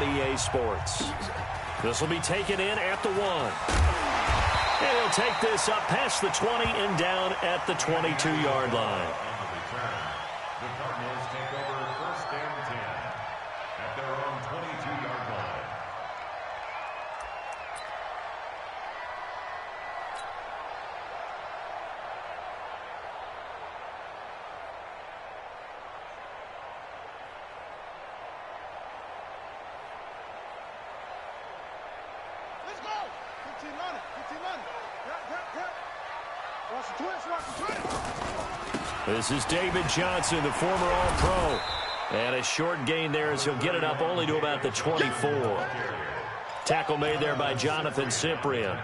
on EA Sports. This will be taken in at the 1. And he'll take this up past the 20 and down at the 22-yard line. The Cardinals take over 1st and 10 at their own 22-yard line. This is David Johnson, the former All-Pro. And a short gain there as he'll get it up only to about the 24. Tackle made there by Jonathan Cyprien.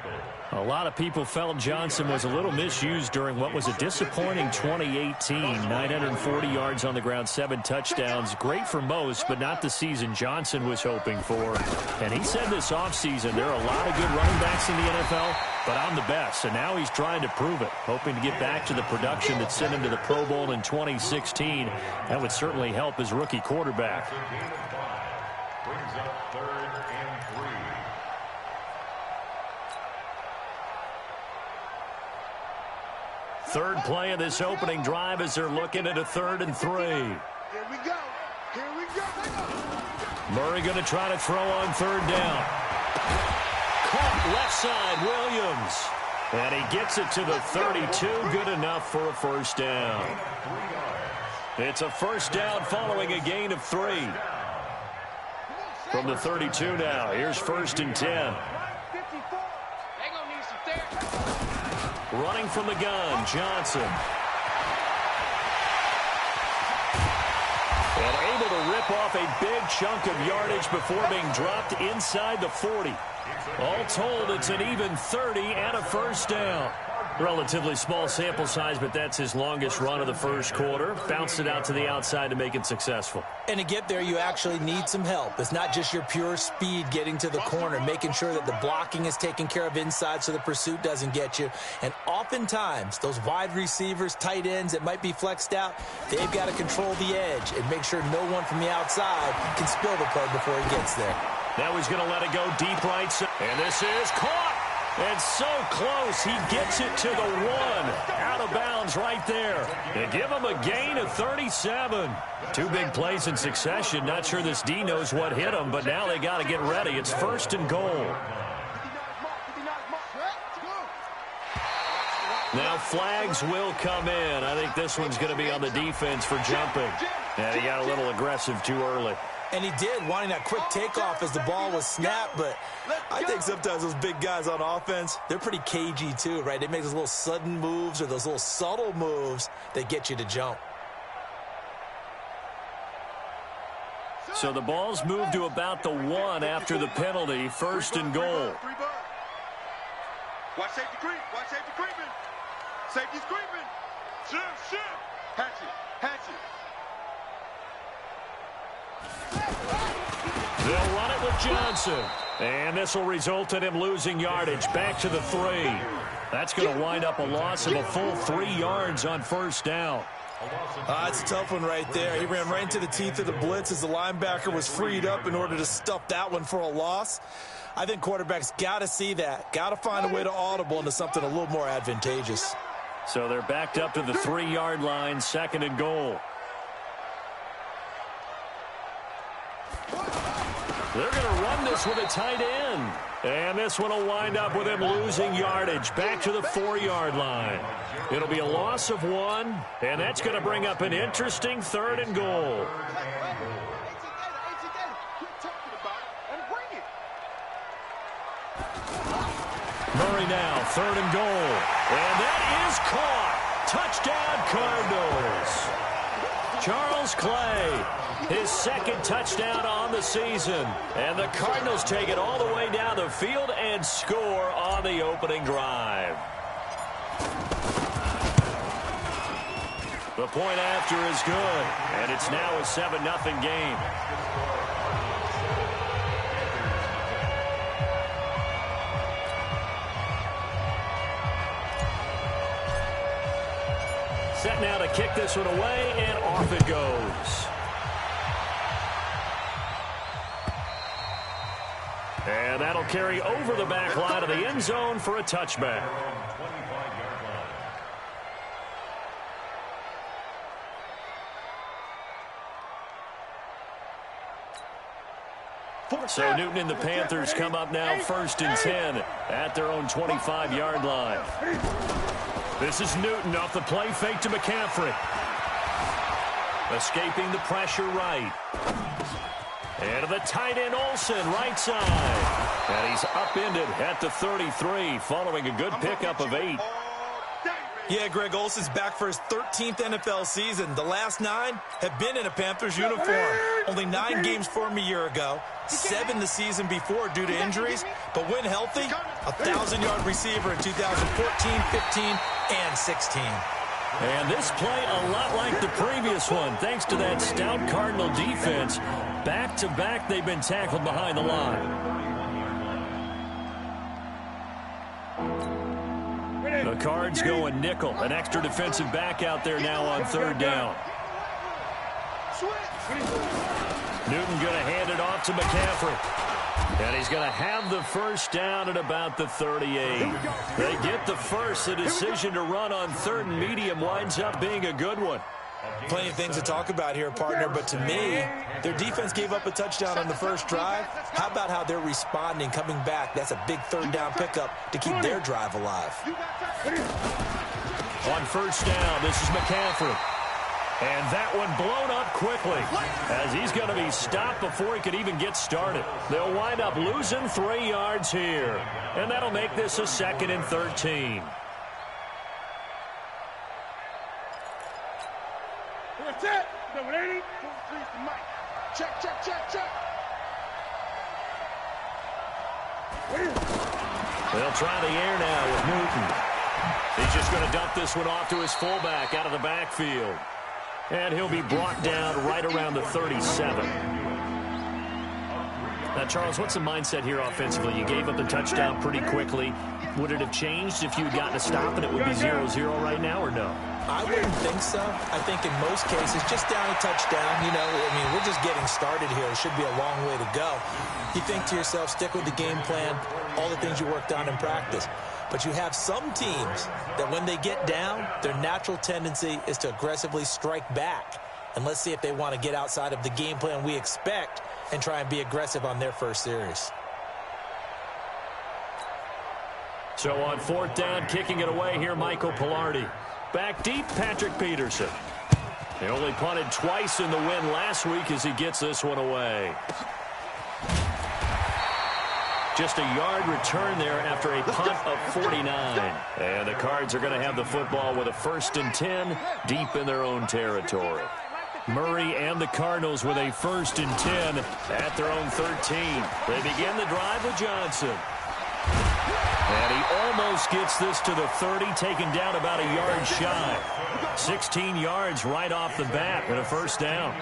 A lot of people felt Johnson was a little misused during what was a disappointing 2018. 940 yards on the ground, 7 touchdowns. Great for most, but not the season Johnson was hoping for. And he said this offseason there are a lot of good running backs in the NFL, but I'm the best. And now he's trying to prove it, hoping to get back to the production that sent him to the Pro Bowl in 2016. That would certainly help his rookie quarterback. Brings up 3rd and 3. Third play of this opening drive as they're looking at a 3rd and 3. Here we go. Here we go. Murray going to try to throw on 3rd down. Caught left side, Williams. And he gets it to the 32. Good enough for a 1st down. It's a 1st down following a gain of 3. From the 32 now. Here's 1st and 10. Running from the gun, Johnson. And able to rip off a big chunk of yardage before being dropped inside the 40. All told, it's an even 30 and a 1st down. Relatively small sample size, but that's his longest run of the 1st quarter. Bounced it out to the outside to make it successful. And to get there, you actually need some help. It's not just your pure speed getting to the corner, making sure that the blocking is taken care of inside so the pursuit doesn't get you. And oftentimes, those wide receivers, tight ends that might be flexed out, they've got to control the edge and make sure no one from the outside can spill the play before he gets there. Now he's going to let it go deep right side. And this is caught. And so close, he gets it to the 1. Out of bounds right there. They give him a gain of 37. 2 big plays in succession. Not sure this D knows what hit him, but now they got to get ready. It's 1st and goal. Now flags will come in. I think this one's going to be on the defense for jumping. And he got a little aggressive too early. And he did, wanting that quick takeoff as the ball was snapped. But I think sometimes those big guys on offense, they're pretty cagey too, right? They make those little sudden moves or those little subtle moves that get you to jump. So the ball's moved to about the 1 after the penalty. 1st and goal. Watch safety creep. Watch safety creeping. Safety's creeping. Shift. Hatch it. They'll run it with Johnson. And this will result in him losing yardage back to the 3. That's going to wind up a loss of a full 3 yards on 1st down. It's a tough one right there. He ran right into the teeth of the blitz as the linebacker was freed up in order to stuff that one for a loss. I think quarterbacks got to see that. Got to find a way to audible into something a little more advantageous. So they're backed up to the 3-yard line, 2nd and goal. They're going to run this with a tight end. And this one will wind up with him losing yardage back to the 4-yard line. It'll be a loss of 1, and that's going to bring up an interesting 3rd and goal. Murray now, 3rd and goal. And that is caught. Touchdown, Cardinals. Charles Clay, his 2nd touchdown on the season. And the Cardinals take it all the way down the field and score on the opening drive. The point after is good, and it's now a 7-0 game. Set now to kick this one away, and off it goes. And that'll carry over the back line of the end zone for a touchback. So Newton and the Panthers come up now 1st and 10 at their own 25-yard line. This is Newton off the play fake to McCaffrey. Escaping the pressure right. And to the tight end Olsen, right side. And he's upended at the 33 following a good pickup of 8. Yeah, Greg, Olsen's back for his 13th NFL season. The last 9 have been in a Panthers uniform. Only 9 games for him a year ago, 7 the season before due to injuries. But when healthy, a 1,000-yard receiver in 2014, 15, and 16. And this play a lot like the previous one, thanks to that stout Cardinal defense. Back-to-back, they've been tackled behind the line. The Cards going nickel. An extra defensive back out there now on 3rd down. Newton going to hand it off to McCaffrey. And he's going to have the first down at about the 38. They get the first. The decision to run on 3rd and medium winds up being a good one. Plenty of things to talk about here, partner, but to me, their defense gave up a touchdown on the first drive. How about how they're responding, coming back? That's a big 3rd down pickup to keep their drive alive. On 1st down, this is McCaffrey. And that one blown up quickly as he's going to be stopped before he could even get started. They'll wind up losing 3 yards here. And that'll make this a 2nd and 13. That's it. Number 80. Increase the mic. Check, check, check, check. They'll try the air now with Newton. He's just going to dump this one off to his fullback out of the backfield. And he'll be brought down right around the 37. Now, Charles, what's the mindset here offensively? You gave up the touchdown pretty quickly. Would it have changed if you had gotten a stop and it would be 0-0 right now, or no? I wouldn't think so. I think in most cases, just down a touchdown, you know, I mean, we're just getting started here. It should be a long way to go. You think to yourself, stick with the game plan, all the things you worked on in practice. But you have some teams that when they get down, their natural tendency is to aggressively strike back. And let's see if they want to get outside of the game plan we expect and try and be aggressive on their first series. So on 4th down, kicking it away here, Michael Pilardi. Back deep, Patrick Peterson. He only punted twice in the win last week as he gets this one away. Just a yard return there after a punt of 49. And the Cards are going to have the football with a 1st and 10 deep in their own territory. Murray and the Cardinals with a 1st and 10 at their own 13. They begin the drive with Johnson. And he almost gets this to the 30, taken down about a yard shy. 16 yards right off the bat and a 1st down.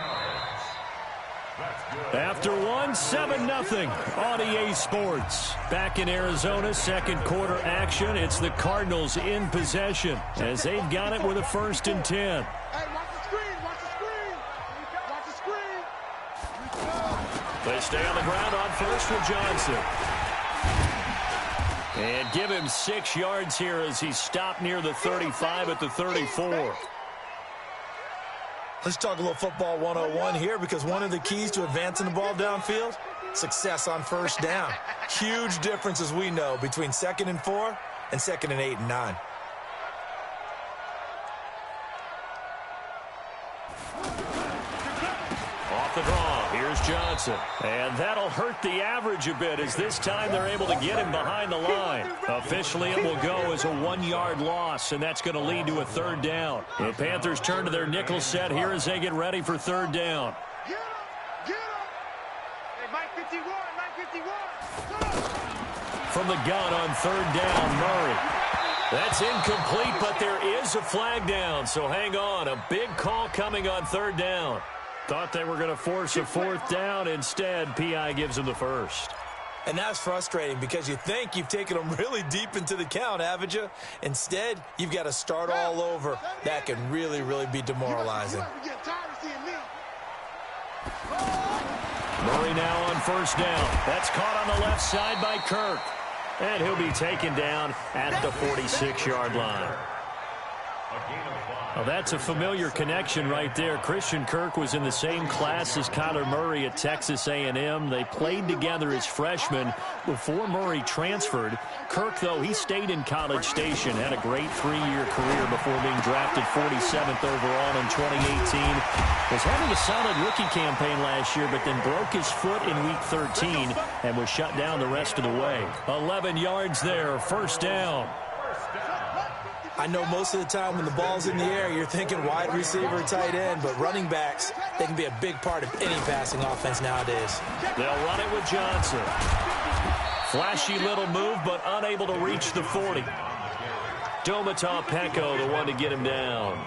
After 7-0 on EA Sports. Back in Arizona, 2nd quarter action. It's the Cardinals in possession as they've got it with a 1st and 10. Hey, watch the screen, watch the screen. Watch the screen. They stay on the ground on 1st with Johnson. And give him 6 yards here as he stopped near the 35 at the 34. Let's talk a little football 101 here, because one of the keys to advancing the ball downfield, success on 1st down. Huge difference, as we know, between 2nd and 4 and 2nd and 8 and 9. Off the draw, here's Johnson. And that'll hurt the average a bit as this time they're able to get him behind the line. Officially, it will go as a 1-yard loss, and that's going to lead to a 3rd down. The Panthers turn to their nickel set here as they get ready for 3rd down. Get him, get him. Hey, Mike 51, Mike 51. From the gun on 3rd down, Murray. That's incomplete, but there is a flag down, so hang on. A big call coming on 3rd down. Thought they were going to force a 4th down. Instead, P.I. gives them the 1st. And that's frustrating because you think you've taken them really deep into the count, haven't you? Instead, you've got to start all over. That can really, really be demoralizing. Murray now on first down. That's caught on the left side by Kirk. And he'll be taken down at the 46-yard line. Well, that's a familiar connection right there. Christian Kirk was in the same class as Kyler Murray at Texas A&M. They played together as freshmen before Murray transferred. Kirk, though, he stayed in College Station, had a great 3-year career before being drafted 47th overall in 2018. Was having a solid rookie campaign last year, but then broke his foot in Week 13 and was shut down the rest of the way. 11 yards there, first down. I know most of the time when the ball's in the air, you're thinking wide receiver, tight end, but running backs, they can be a big part of any passing offense nowadays. They'll run it with Johnson. Flashy little move, but unable to reach the 40. Domata Peko, the one to get him down.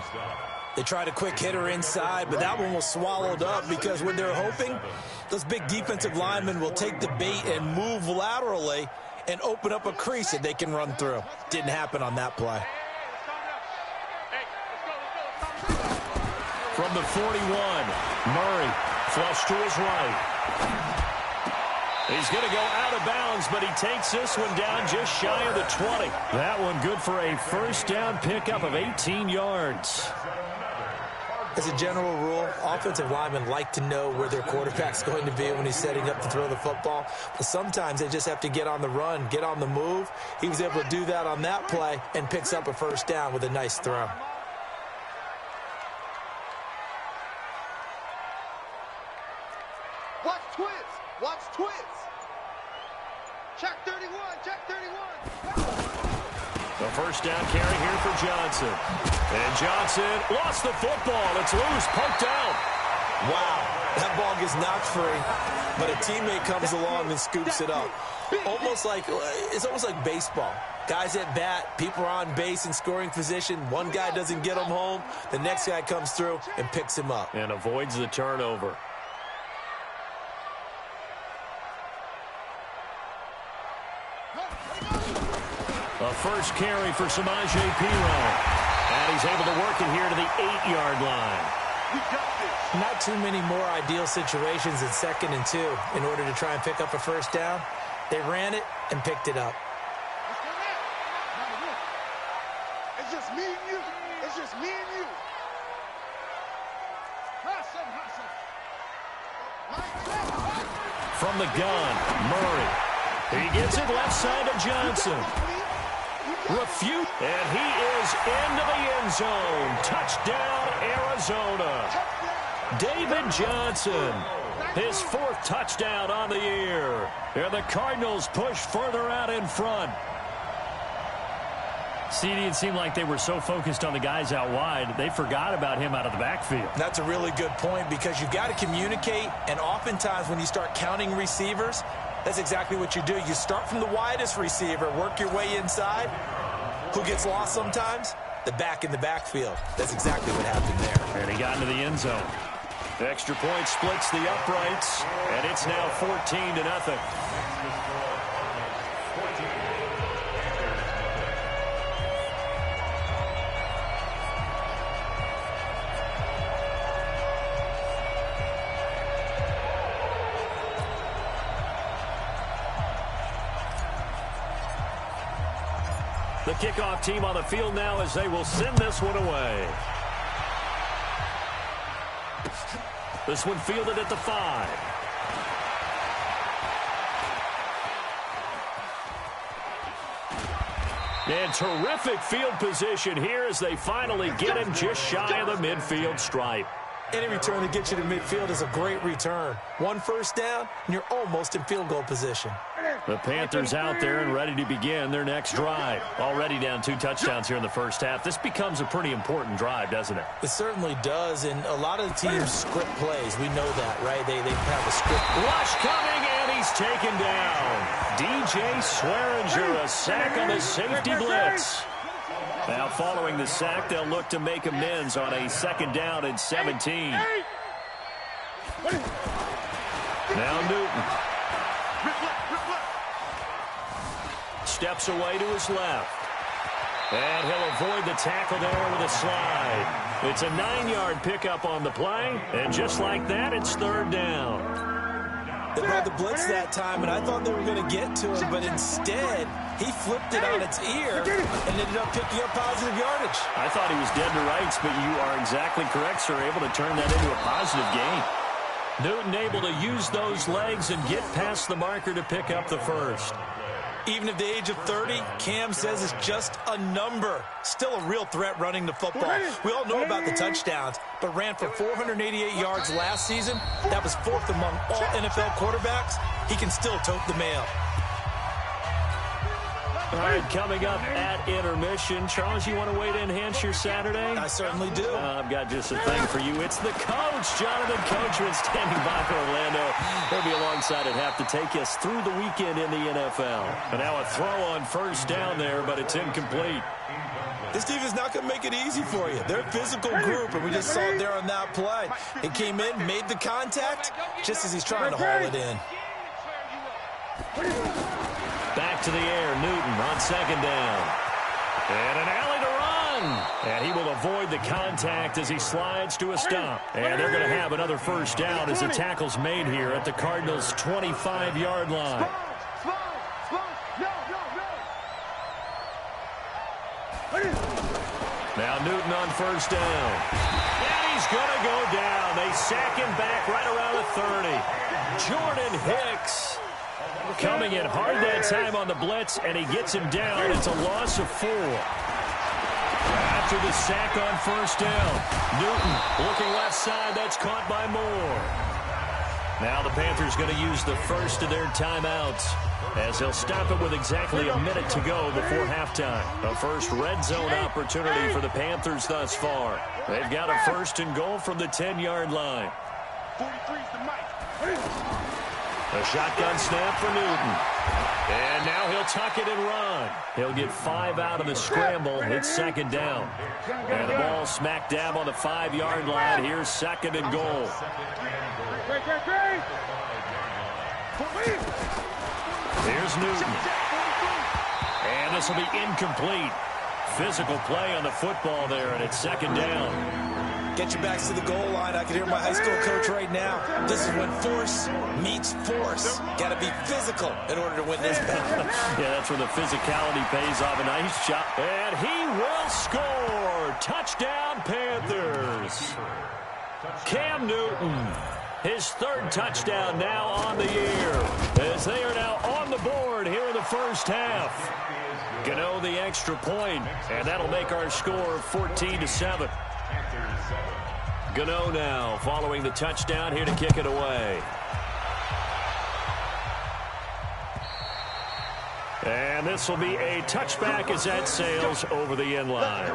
They tried a quick hitter inside, but that one was swallowed up because when they're hoping, those big defensive linemen will take the bait and move laterally and open up a crease that they can run through. Didn't happen on that play. From the 41, Murray flush to his right. He's going to go out of bounds, but he takes this one down just shy of the 20. That one good for a first down pickup of 18 yards. As a general rule, offensive linemen like to know where their quarterback's going to be when he's setting up to throw the football. But sometimes they just have to get on the run, get on the move. He was able to do that on that play and picks up a first down with a nice throw. Watch twins. Watch twins. Check 31. Check 31. The first down carry here for Johnson. And Johnson lost the football. It's loose, poked out. Wow, that ball gets knocked free, but a teammate comes along and scoops it up. It's almost like baseball. Guys at bat, people are on base in scoring position. One guy doesn't get him home. The next guy comes through and picks him up. And avoids the turnover. A first carry for Samaje Perine. And he's able to work it here to the 8-yard line. Not too many more ideal situations in 2nd and 2 in order to try and pick up a first down. They ran it and picked it up. It's just me and you. It's just me and you. From the gun, Murray. He gets it left side to Johnson. Refute, and he is into the end zone. Touchdown, Arizona. David Johnson, his 4th touchdown on the year. And the Cardinals push further out in front. CD, it seemed like they were so focused on the guys out wide, they forgot about him out of the backfield. That's a really good point because you've got to communicate, and oftentimes when you start counting receivers, that's exactly what you do. You start from the widest receiver, work your way inside. Who gets lost sometimes? The back in the backfield. That's exactly what happened there. And he got into the end zone. The extra point splits the uprights, and it's now 14-0. The kickoff team on the field now as they will send this one away. This one fielded at the 5. And terrific field position here as they finally get him just shy of the midfield stripe. Any return that gets you to midfield is a great return. 1 first down, and you're almost in field goal position. The Panthers out there and ready to begin their next drive. Already down 2 touchdowns here in the first half. This becomes a pretty important drive, doesn't it? It certainly does, and a lot of the teams script plays. We know that, right? They have a script. Rush coming, and he's taken down. DJ Swearinger, a sack on the safety blitz. Now following the sack, they'll look to make amends on a 2nd down and 17. Now Newton. Steps away to his left. And he'll avoid the tackle there with a slide. It's a 9-yard pickup on the play. And just like that, it's 3rd down. They brought the blitz that time, and I thought they were going to get to him, but instead, he flipped it on its ear and ended up picking up positive yardage. I thought he was dead to rights, but you are exactly correct, sir. Able to turn that into a positive gain. Newton able to use those legs and get past the marker to pick up the first. Even at the age of 30, Cam says it's just a number. Still a real threat running the football. We all know about the touchdowns, but ran for 488 yards last season. That was 4th among all NFL quarterbacks. He can still tote the mail. All right, coming up at intermission. Charles, you want to wait to enhance your Saturday? I certainly do. I've got just a thing for you. It's the coach, Jonathan Coachman, standing by for Orlando. He'll be alongside at half to take us through the weekend in the NFL. And now a throw on first down there, but it's incomplete. This team is not going to make it easy for you. They're a physical group, and we just saw it there on that play. He came in, made the contact, just as he's trying to haul it in. Back to the air, Newton on second down. And an alley to run. And he will avoid the contact as he slides to a stop. And they're going to have another first down as the tackle's made here at the Cardinals' 25-yard line. Now Newton on first down. And he's going to go down. They sack him back right around the 30. Jordan Hicks coming in hard that time on the blitz, and he gets him down. It's a loss of 4. After the sack on first down, Newton looking left side. That's caught by Moore. Now the Panthers going to use the first of their timeouts as they'll stop it with exactly a minute to go before halftime. A first red zone opportunity for the Panthers thus far. They've got a first and goal from the 10-yard line. 43's the mic. A shotgun snap for Newton. And now he'll tuck it and run. He'll get 5 out of the scramble. It's second down. And the ball smack dab on the 5-yard line. Here's second and goal. Here's Newton. And this will be incomplete. Physical play on the football there, and it's second down. Get your backs to the goal line. I can hear my high school coach right now. This is when force meets force. Got to be physical in order to win this battle. Yeah, that's where the physicality pays off. A nice shot. And he will score. Touchdown, Panthers. Cam Newton, his 3rd touchdown now on the year, as they are now on the board here in the first half. Gano the extra point, and that'll make our score 14-7. Gano now following the touchdown here to kick it away. And this will be a touchback as that sails over the end line.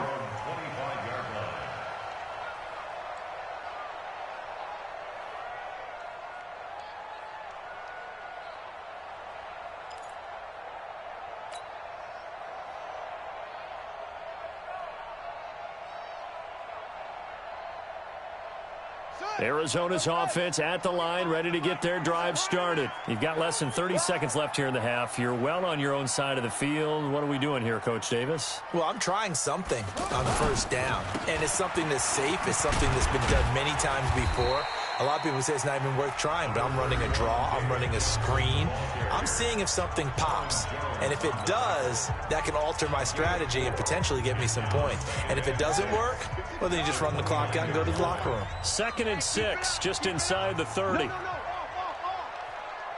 Arizona's offense at the line, ready to get their drive started. You've got less than 30 seconds left here in the half. You're well on your own side of the field. What are we doing here, Coach Davis? Well, I'm trying something on the first down, and it's something that's safe. It's something that's been done many times before. A lot of people say it's not even worth trying, but I'm running a draw. I'm running a screen. I'm seeing if something pops, and if it does, that can alter my strategy and potentially get me some points. And if it doesn't work, well, then you just run the clock out and go to the locker room. 2nd and 6, just inside the 30.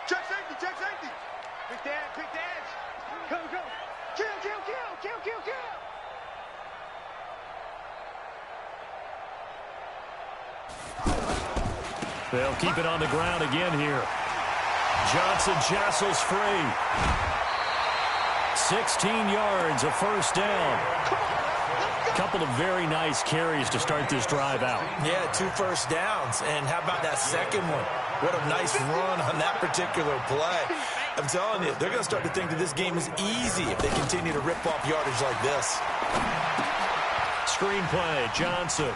Check safety. Pick the edge. Go. Kill. They'll keep it on the ground again here. Johnson jostles free. 16 yards, a first down. Couple of very nice carries to start this drive out. Yeah, 2 first downs. And how about that second one? What a nice run on that particular play. I'm telling you, they're going to start to think that this game is easy if they continue to rip off yardage like this. Screenplay, Johnson.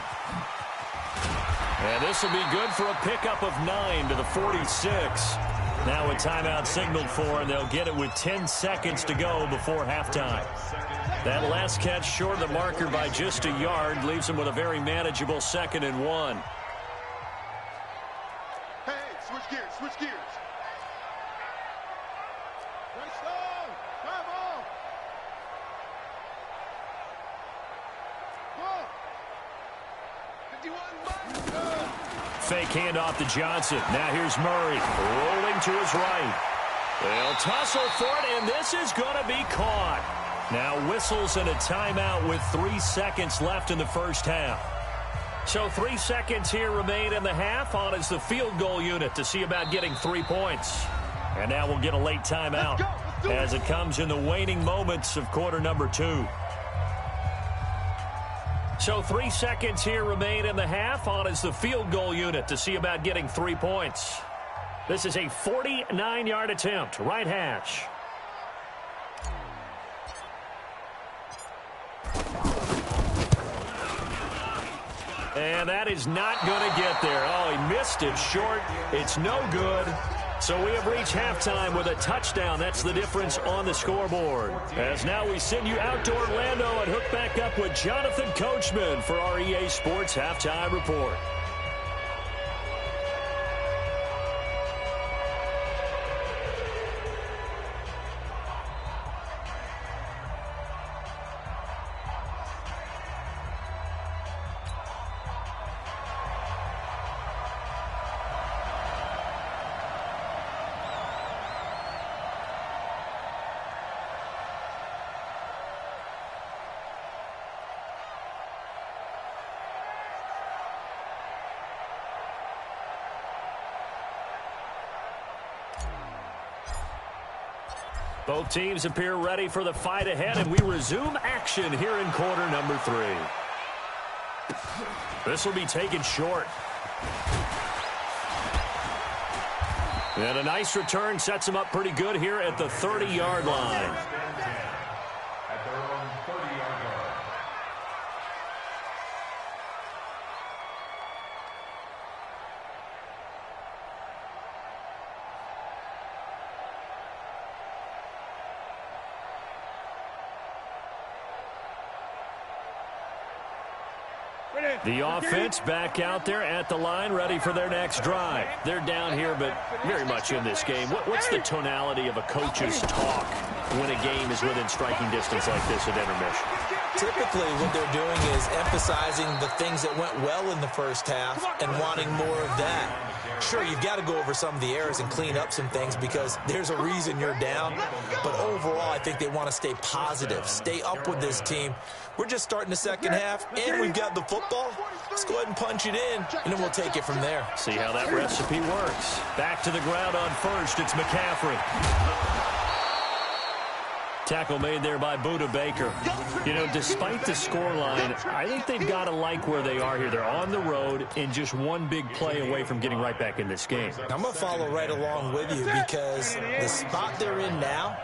And this will be good for a pickup of 9 to the 46. Now a timeout signaled for, and they'll get it with 10 seconds to go before halftime. That last catch short of the marker by just a yard leaves them with a very manageable 2nd and 1. Hey, switch gears. Fake handoff to Johnson. Now here's Murray rolling to his right. They'll tussle for it, and this is going to be caught. Now whistles and a timeout with 3 seconds left in the first half. So 3 seconds here remain in the half. On is the field goal unit to see about getting 3 points. And now we'll get a late timeout as it comes in the waning moments of quarter number 2. So 3 seconds here remain in the half. On is the field goal unit to see about getting 3 points. This is a 49-yard attempt, right hash. And that is not going to get there. Oh, he missed it short. It's no good. So we have reached halftime with a touchdown. That's the difference on the scoreboard. As now we send you out to Orlando and hook back up with Jonathan Coachman for our EA Sports Halftime Report. Both teams appear ready for the fight ahead, and we resume action here in quarter number 3. This will be taken short. And a nice return sets him up pretty good here at the 30-yard line. At their own 30-yard line. The offense back out there at the line, ready for their next drive. They're down here, but very much in this game. What's the tonality of a coach's talk when a game is within striking distance like this at intermission? Typically, what they're doing is emphasizing the things that went well in the first half and wanting more of that. Sure, you've got to go over some of the errors and clean up some things because there's a reason you're down. But overall, I think they want to stay positive, stay up with this team. We're just starting the second half, and we've got the football. Let's go ahead and punch it in, and then we'll take it from there. See how that recipe works. Back to the ground on first. It's McCaffrey. Tackle made there by Buda Baker. You know, despite the scoreline, I think they've got to like where they are here. They're on the road and just one big play away from getting right back in this game. I'm going to follow right along with you because the spot they're in now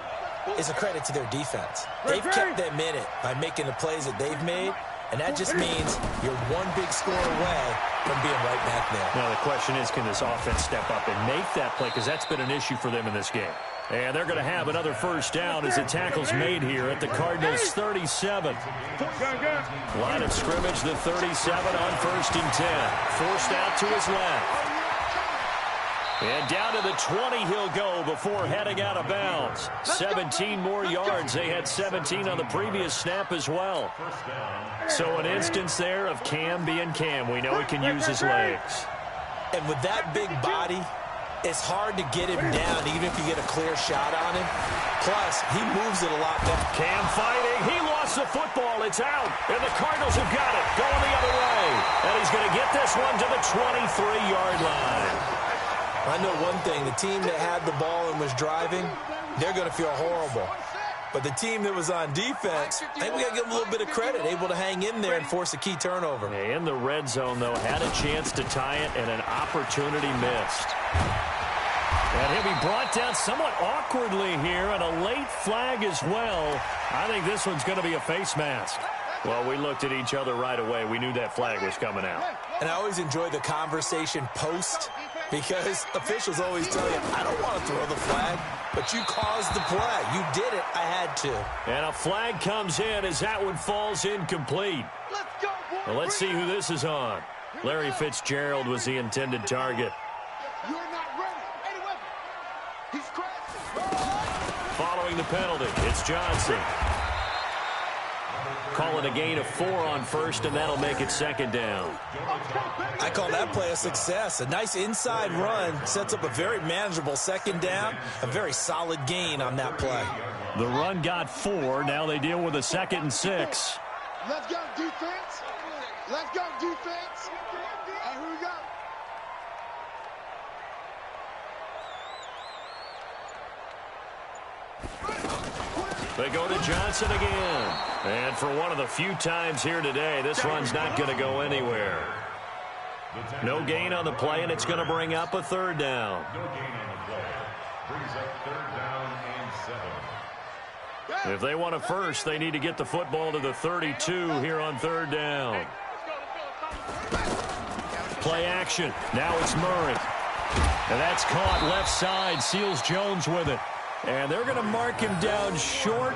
is a credit to their defense. They've kept them in it by making the plays that they've made, and that just means you're one big score away from being right back there. Now, the question is, can this offense step up and make that play? Because that's been an issue for them in this game. And they're going to have another first down as the tackle's made here at the Cardinals' 37. Line of scrimmage, the 37 on 1st and 10. Forced out to his left. And down to the 20 he'll go before heading out of bounds. 17 more yards. They had 17 on the previous snap as well. So an instance there of Cam being Cam. We know he can use his legs. And with that big body, it's hard to get him down even if you get a clear shot on him. Plus, he moves it a lot better. Cam fighting. He lost the football. It's out. And the Cardinals have got it. Going the other way. And he's going to get this one to the 23-yard line. I know one thing. The team that had the ball and was driving, they're going to feel horrible. But the team that was on defense, I think we got to give them a little bit of credit, able to hang in there and force a key turnover. In the red zone, though, had a chance to tie it and an opportunity missed. And he'll be brought down somewhat awkwardly here, and a late flag as well. I think this one's going to be a face mask. Well, we looked at each other right away. We knew that flag was coming out. And I always enjoy the conversation post because officials always tell you, I don't want to throw the flag, but you caused the play. You did it. I had to. And a flag comes in as that one falls incomplete. Well, let's see who this is on. Larry Fitzgerald was the intended target. You're not ready. Anyway, he's crashing. following the penalty. It's Johnson. Call it a gain of 4 on first, and that'll make it second down. I call that play a success. A nice inside run sets up a very manageable second down. A very solid gain on that play. The run got 4. Now they deal with a 2nd and 6. Let's go, defense. Let's go, defense. And here we go. They go to Johnson again. And for one of the few times here today, this run's not going to go anywhere. No gain on the play, and it's going to bring up a 3rd down. No gain on the play. Brings up 3rd down and 7. If they want a first, they need to get the football to the 32 here on 3rd down. Play action. Now it's Murray. And that's caught left side. Seals Jones with it. And they're going to mark him down short,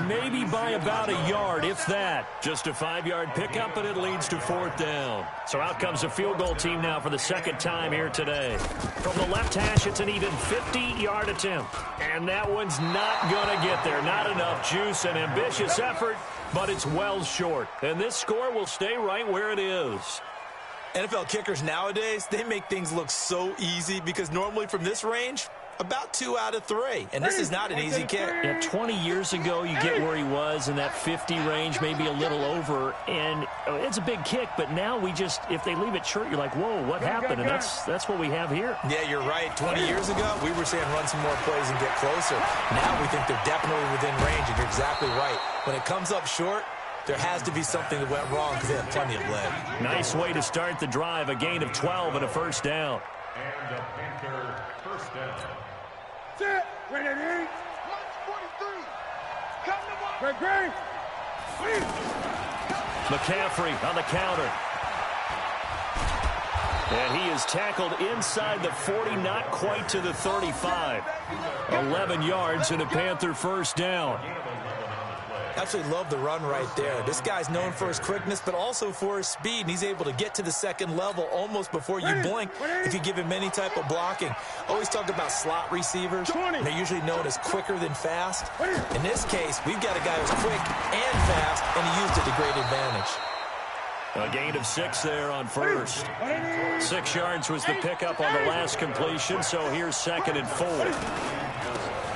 maybe by about a yard, if that. Just a 5-yard pickup, and it leads to 4th down. So out comes a field goal team now for the 2nd time here today. From the left hash, it's an even 50-yard attempt. And that one's not going to get there. Not enough juice, an ambitious effort, but it's well short. And this score will stay right where it is. NFL kickers nowadays, they make things look so easy because normally from this range, about 2 out of 3. And this is not an easy kick. Yeah, 20 years ago, you get where he was in that 50 range, maybe a little over. And it's a big kick, but now we just, if they leave it short, you're like, whoa, what happened? And that's what we have here. Yeah, you're right. 20 years ago, we were saying run some more plays and get closer. Now we think they're definitely within range, and you're exactly right. When it comes up short, there has to be something that went wrong because they have plenty of leg. Nice way to start the drive, a gain of 12 and a 1st down. And a Panther 1st down. Sit. Wait a minute. March 43. Come to mark. Great. McCaffrey on the counter. And he is tackled inside the 40, not quite to the 35. 11 yards and a Panther 1st down. Absolutely love the run right there. This guy's known for his quickness, but also for his speed, and he's able to get to the 2nd level almost before you blink if you give him any type of blocking. Always talk about slot receivers. They're usually known as quicker than fast. In this case, we've got a guy who's quick and fast, and he used it to great advantage. A gain of 6 there on first. 6 yards was the pickup on the last completion, so here's 2nd and 4.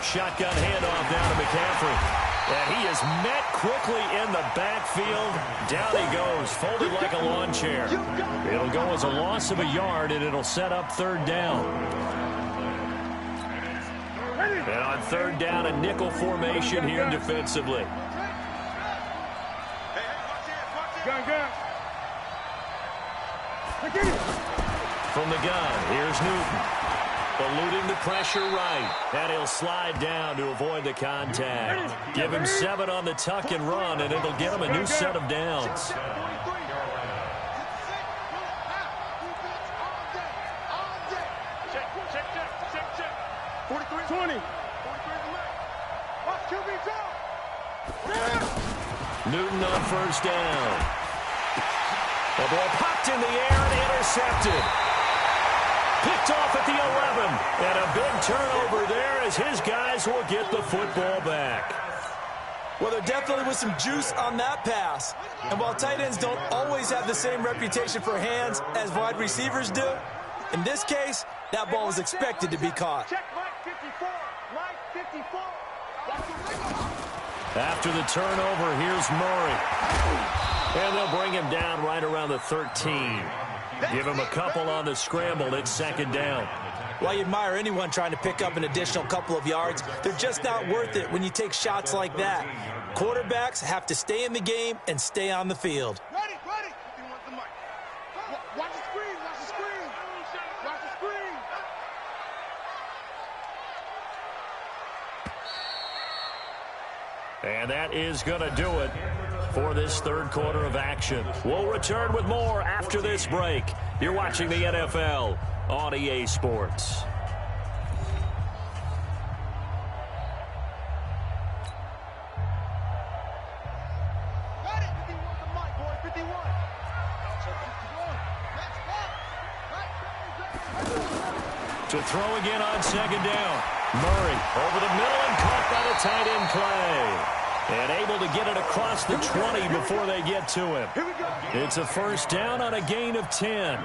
Shotgun handoff down to McCaffrey. And he is met quickly in the backfield. Down he goes, folded like a lawn chair. It'll go as a loss of a yard, and it'll set up 3rd down. And on 3rd down, a nickel formation here defensively. From the gun, here's Newton. Eluding the pressure right. And he'll slide down to avoid the contact. Give him 7 on the tuck and run, and it'll get him a new set of downs. Newton on 1st down. The ball popped in the air and intercepted. Picked off at the 11. And a big turnover there as his guys will get the football back. Well, there definitely was some juice on that pass. And while tight ends don't always have the same reputation for hands as wide receivers do, in this case, that ball was expected to be caught. After the turnover, here's Murray. And they'll bring him down right around the 13. Give him a couple on the scramble. It's 2nd down. Well, I admire anyone trying to pick up an additional couple of yards. They're just not worth it when you take shots like that. Quarterbacks have to stay in the game and stay on the field. Ready. Watch the screen. Watch the screen. Watch the screen. And that is going to do it for this 3rd quarter of action. We'll return with more after this break. You're watching the NFL on EA Sports. Ready. 51 the mic, boy. 51. To throw again on 2nd down. Murray over the middle and caught by the tight end play. And able to get it across the 20 before they get to him. It's a first down on a gain of 10.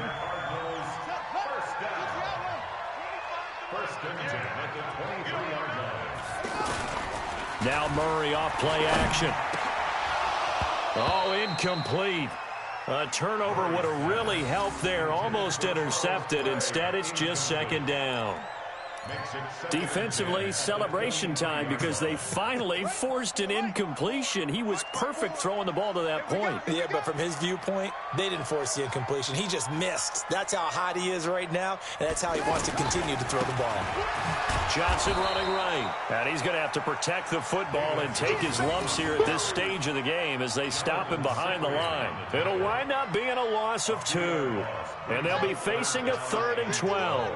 Now Murray off play action. Oh, incomplete. A turnover would have really helped there. Almost intercepted. Instead, it's just second down. Defensively, celebration time because they finally forced an incompletion. He was perfect throwing the ball to that point. Yeah, but from his viewpoint, they didn't force the incompletion. He just missed. That's how hot he is right now, and that's how he wants to continue to throw the ball. Johnson running right. And he's going to have to protect the football and take his lumps here at this stage of the game as they stop him behind the line. It'll wind up being a loss of 2. And they'll be facing a 3rd and 12.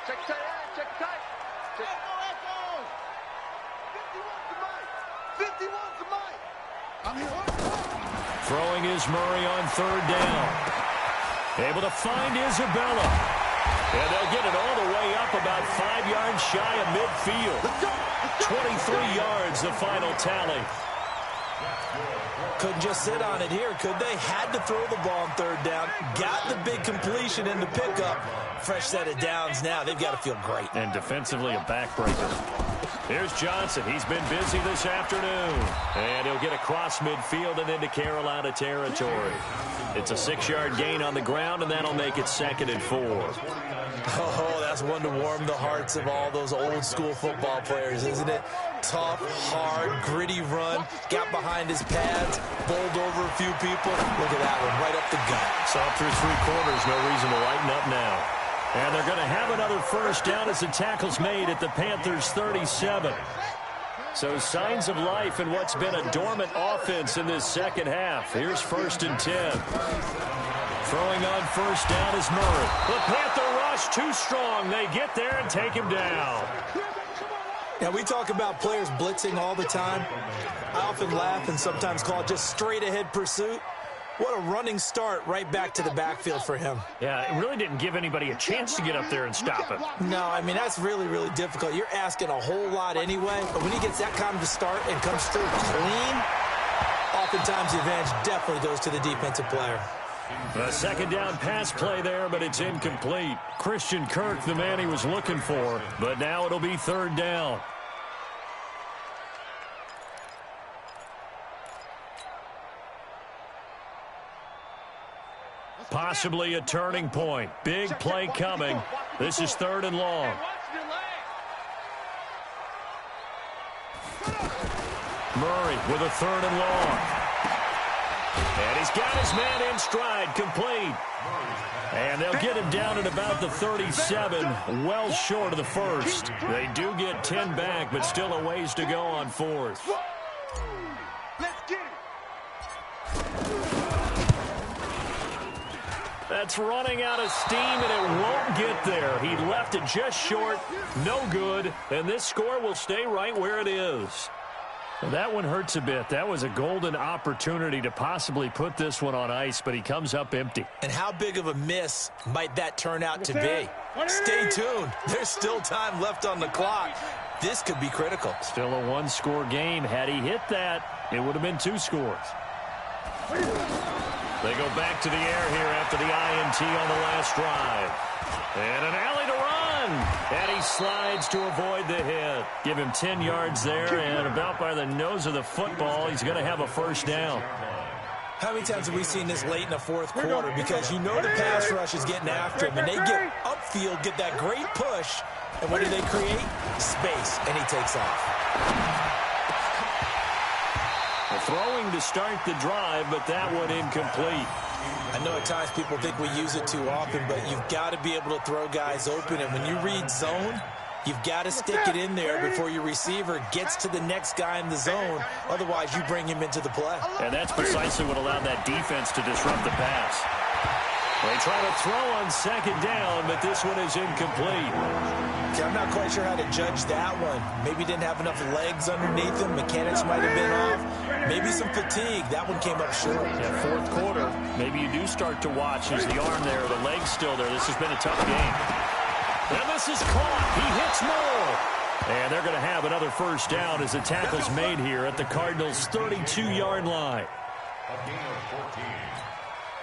Check tight, check tight. Echo. 51's the mic. I'm here. Throwing is Murray on 3rd down. Able to find Isabella. And they'll get it all the way up about 5 yards shy of midfield. 23 yards, the final tally. Couldn't just sit on it here, could they? Had to throw the ball on 3rd down. Got the big completion in the pickup. Fresh set of downs now. They've got to feel great. And defensively, a backbreaker. Here's Johnson. He's been busy this afternoon. And he'll get across midfield and into Carolina territory. It's a 6-yard gain on the ground, and that'll make it 2nd and 4. Oh, that's one to warm the hearts of all those old-school football players, isn't it? Tough, hard, gritty run. Got behind his pads, bowled over a few people. Look at that one, right up the gut. Saw through 3 quarters, no reason to lighten up now. And they're going to have another first down as the tackle's made at the Panthers' 37. So signs of life in what's been a dormant offense in this second half. Here's 1st and 10. Throwing on first down is Murray. The Panther rush too strong. They get there and take him down. Now, we talk about players blitzing all the time. I often laugh and sometimes call it just straight-ahead pursuit. What a running start right back to the backfield for him. Yeah, it really didn't give anybody a chance to get up there and stop him. No, I mean, that's really, really difficult. You're asking a whole lot anyway, but when he gets that kind of a start and comes through clean, oftentimes the advantage definitely goes to the defensive player. A second down pass play there, but it's incomplete. Christian Kirk, the man he was looking for, but now it'll be 3rd down. Possibly a turning point. Big play coming. This is 3rd and long. Murray with a 3rd and long. And he's got his man in stride, complete. And they'll get him down at about the 37, well short of the 1st. They do get 10 back, but still a ways to go on 4th. Let's get it. That's running out of steam, and it won't get there. He left it just short, no good, and this score will stay right where it is. Well, that one hurts a bit. That was a golden opportunity to possibly put this one on ice, but he comes up empty. And how big of a miss might that turn out to be? Stay tuned. There's still time left on the clock. This could be critical. Still a 1-score game. Had he hit that, it would have been 2 scores. They go back to the air here after the INT on the last drive. And an alley to run. And he slides to avoid the hit. Give him 10 yards there, and about by the nose of the football, he's going to have a first down. How many times have we seen this late in the 4th quarter? Because you know the pass rush is getting after him, and they get upfield, get that great push, and what do they create? Space, and he takes off. Throwing to start the drive, but that one incomplete. I know at times people think we use it too often, but you've got to be able to throw guys open. And when you read zone, you've got to stick it in there before your receiver gets to the next guy in the zone. Otherwise, you bring him into the play. And that's precisely what allowed that defense to disrupt the pass. They try to throw on 2nd down, but this one is incomplete. Okay, I'm not quite sure how to judge that one. Maybe didn't have enough legs underneath him. Mechanics might have been off. Maybe some fatigue. That one came up short. Yeah, 4th quarter. Maybe you do start to watch. Is the arm there? The leg's still there? This has been a tough game. And this is caught. He hits more. And they're going to have another first down as the tackle's made here at the Cardinals' 32-yard line. A gain of 14.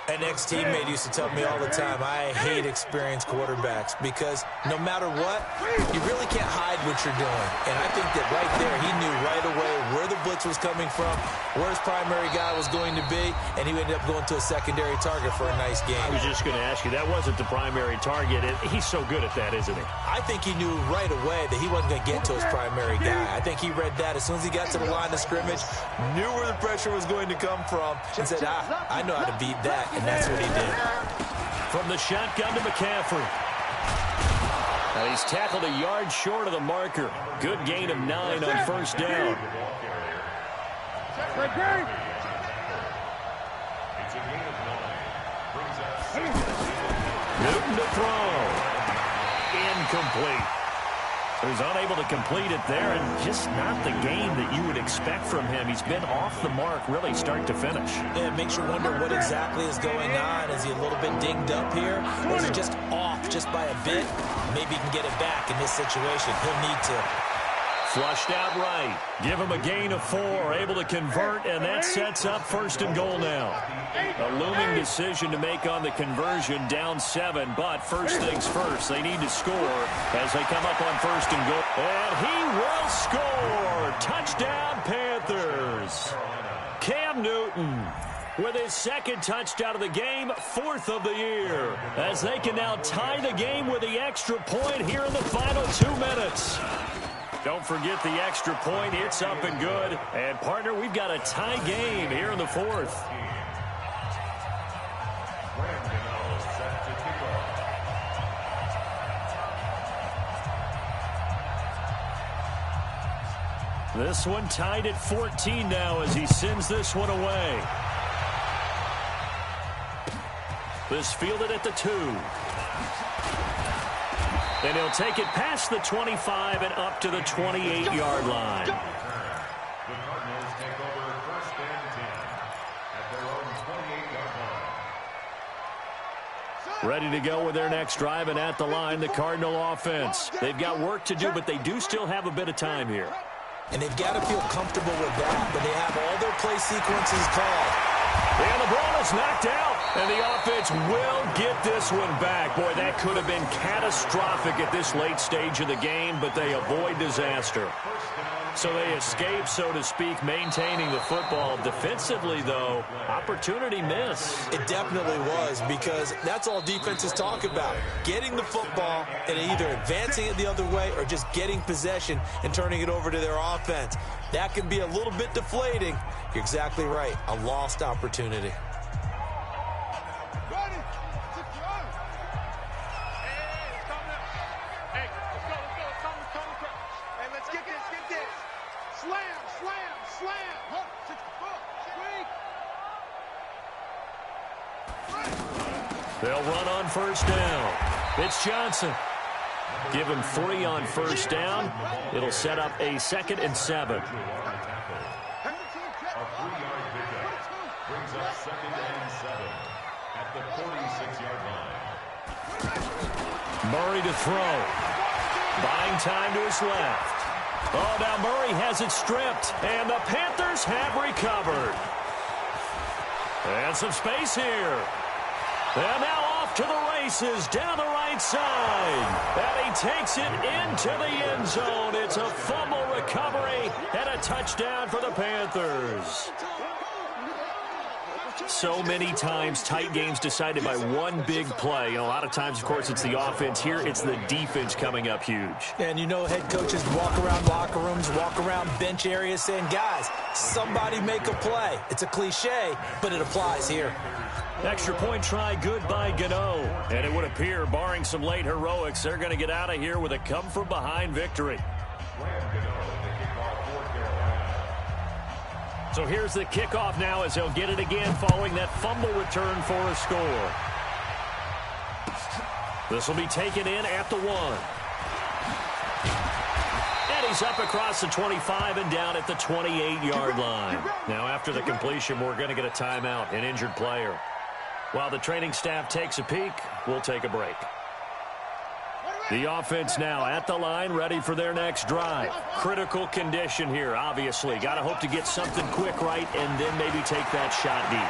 An ex-teammate used to tell me all the time, I hate experienced quarterbacks because no matter what, you really can't hide what you're doing. And I think that right there, he knew right away where the blitz was coming from, where his primary guy was going to be, and he ended up going to a secondary target for a nice game. I was just going to ask you, that wasn't the primary target. He's so good at that, isn't he? I think he knew right away that he wasn't going to get to his primary guy. I think he read that as soon as he got to the line of scrimmage, knew where the pressure was going to come from, and said, I know how to beat that. And that's what he did. From the shotgun to McCaffrey. Now he's tackled a yard short of the marker. Good gain of 9 on first down. Newton to throw. Incomplete. He was unable to complete it there, and just not the game that you would expect from him. He's been off the mark, really, start to finish. Yeah, it makes you wonder what exactly is going on. Is he a little bit dinged up here? Or is he just off just by a bit? Maybe he can get it back in this situation. He'll need to. Flushed out right. Give him a gain of 4. Able to convert, and that sets up first and goal now. A looming decision to make on the conversion, down 7. But first things first, they need to score as they come up on first and goal. And he will score. Touchdown, Panthers. Cam Newton with his second touchdown of the game, 4th of the year. As they can now tie the game with the extra point here in the final 2 minutes. Don't forget the extra point. It's up and good. And, partner, we've got a tie game here in the 4th. This one tied at 14 now as he sends this one away. This fielded at the 2. And he'll take it past the 25 and up to the 28-yard line. The Cardinals take over first and 10 at their own 28-yard line. Ready to go with their next drive, and at the line, the Cardinal offense. They've got work to do, but they do still have a bit of time here. And they've got to feel comfortable with that, but they have all their play sequences called. And the ball is knocked out, and the offense will get this one back. Boy, that could have been catastrophic at this late stage of the game, but they avoid disaster. So they escape, so to speak, maintaining the football. Defensively, though, opportunity miss. It definitely was, because that's all defenses talk about. Getting the football and either advancing it the other way or just getting possession and turning it over to their offense. That can be a little bit deflating. You're exactly right. A lost opportunity. They'll run on first down. It's Johnson. Give him 3 on first down. It'll set up a 2nd and 7. A 3-yard pickup brings up 2nd and 7 at the 46-yard line. Murray to throw. Buying time to his left. Oh, now Murray has it stripped, and the Panthers have recovered. And some space here. And now off to the races down the right side. And he takes it into the end zone. It's a fumble recovery and a touchdown for the Panthers. So many times tight games decided by one big play. A lot of times, of course, it's the offense. Here, it's the defense coming up huge. And you know head coaches walk around locker rooms, walk around bench areas saying, guys, somebody make a play. It's a cliche, but it applies here. Extra point try good by Gano. And it would appear, barring some late heroics, they're going to get out of here with a come-from-behind victory. So here's the kickoff now as they'll get it again following that fumble return for a score. This will be taken in at the 1. And he's up across the 25 and down at the 28-yard line. Now after the completion, we're going to get a timeout, an injured player. While the training staff takes a peek, we'll take a break. The offense now at the line, ready for their next drive. Critical condition here, obviously. Got to hope to get something quick right and then maybe take that shot deep.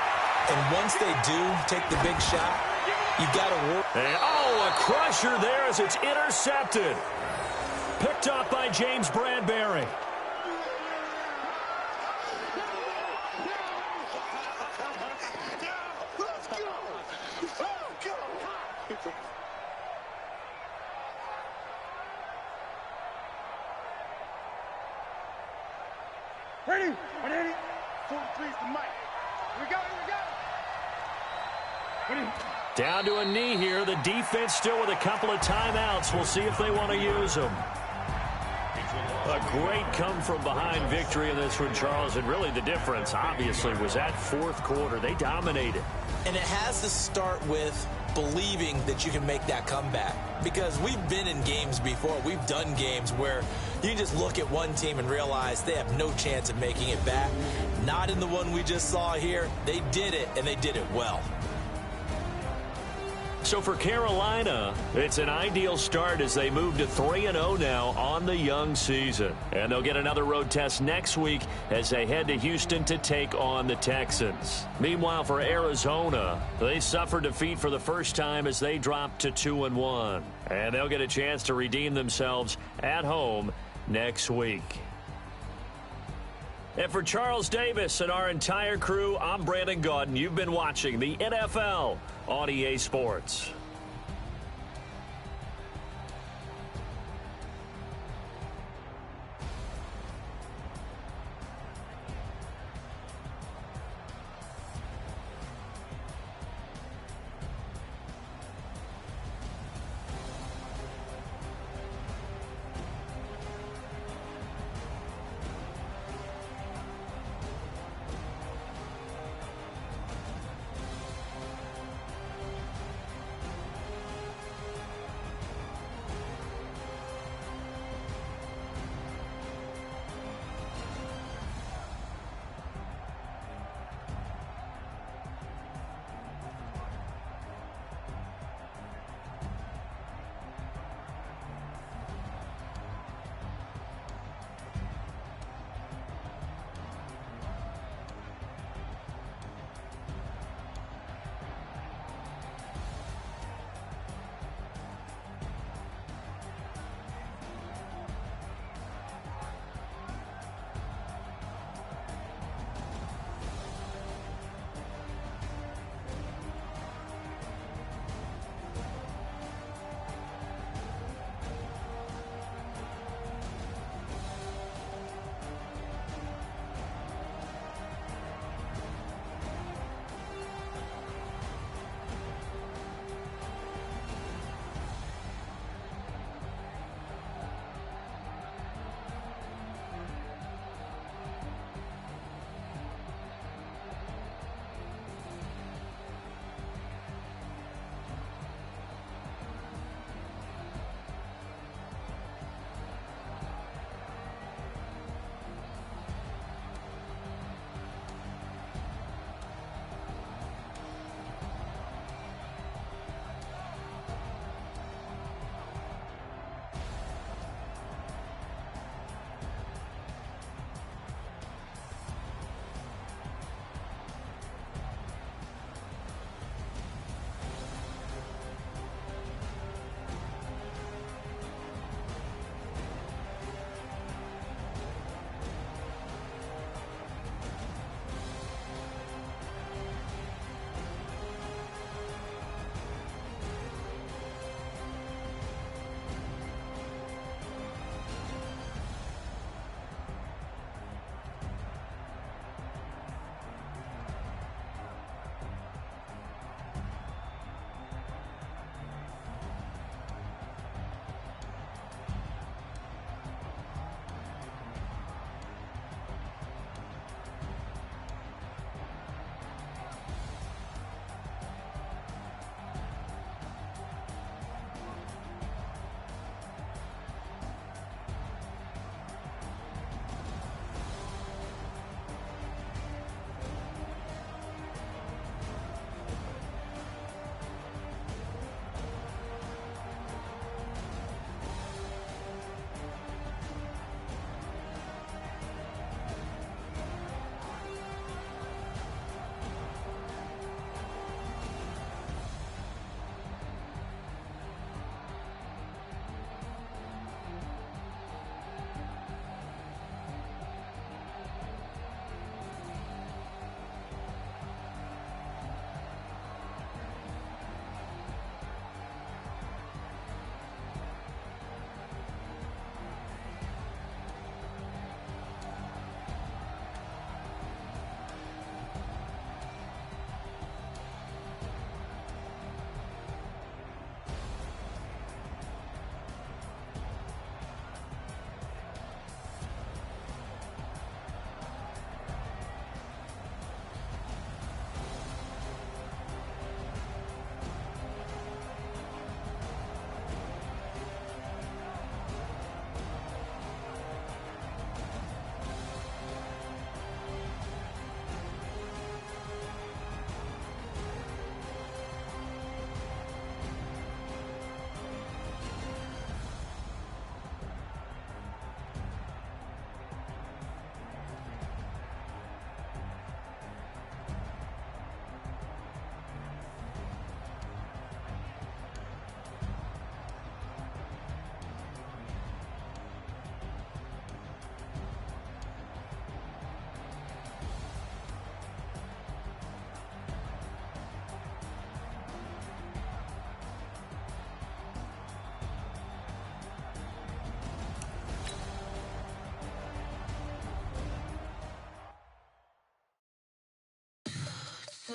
And once they do take the big shot, you got to work. And, a crusher there as it's intercepted. Picked up by James Bradbury. Ready? 43's the mic. We got it. Ready? Down to a knee here. The defense still with a couple of timeouts. We'll see if they want to use them. A great come-from-behind victory in this one, Charles. And really the difference, obviously, was that fourth quarter. They dominated. And it has to start with believing that you can make that comeback. Because we've been in games before. We've done games where you just look at one team and realize they have no chance of making it back. Not in the one we just saw here. They did it, and they did it well. So for Carolina, it's an ideal start as they move to 3-0 now on the young season. And they'll get another road test next week as they head to Houston to take on the Texans. Meanwhile, for Arizona, they suffered defeat for the first time as they dropped to 2-1. And they'll get a chance to redeem themselves at home next week. And for Charles Davis and our entire crew, I'm Brandon Gaudin. You've been watching the NFL on EA Sports.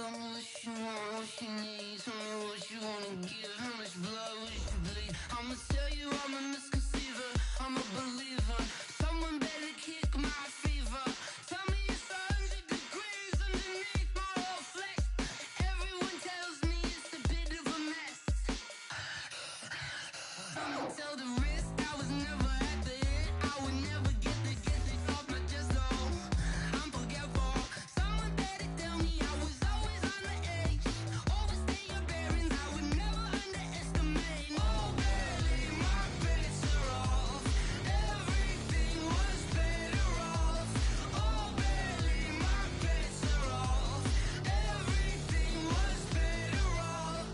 Tell me what you want, what you need. Tell me what you wanna give. How much blood would you bleed? I'ma tell you I'm a misconceiver. I'm a believer. Someone better kick my fever. Tell me it's 100 degrees underneath my whole flesh. Everyone tells me it's a bit of a mess. I'ma tell the risk I was never at the end. I would never get this off my chest though. I'm forgetful. Someone better tell me I was always on the edge. Overstay your bearings, I would never underestimate. Oh barely, my bets are off. Everything was better off. Oh barely, my bets are off. Everything was better off.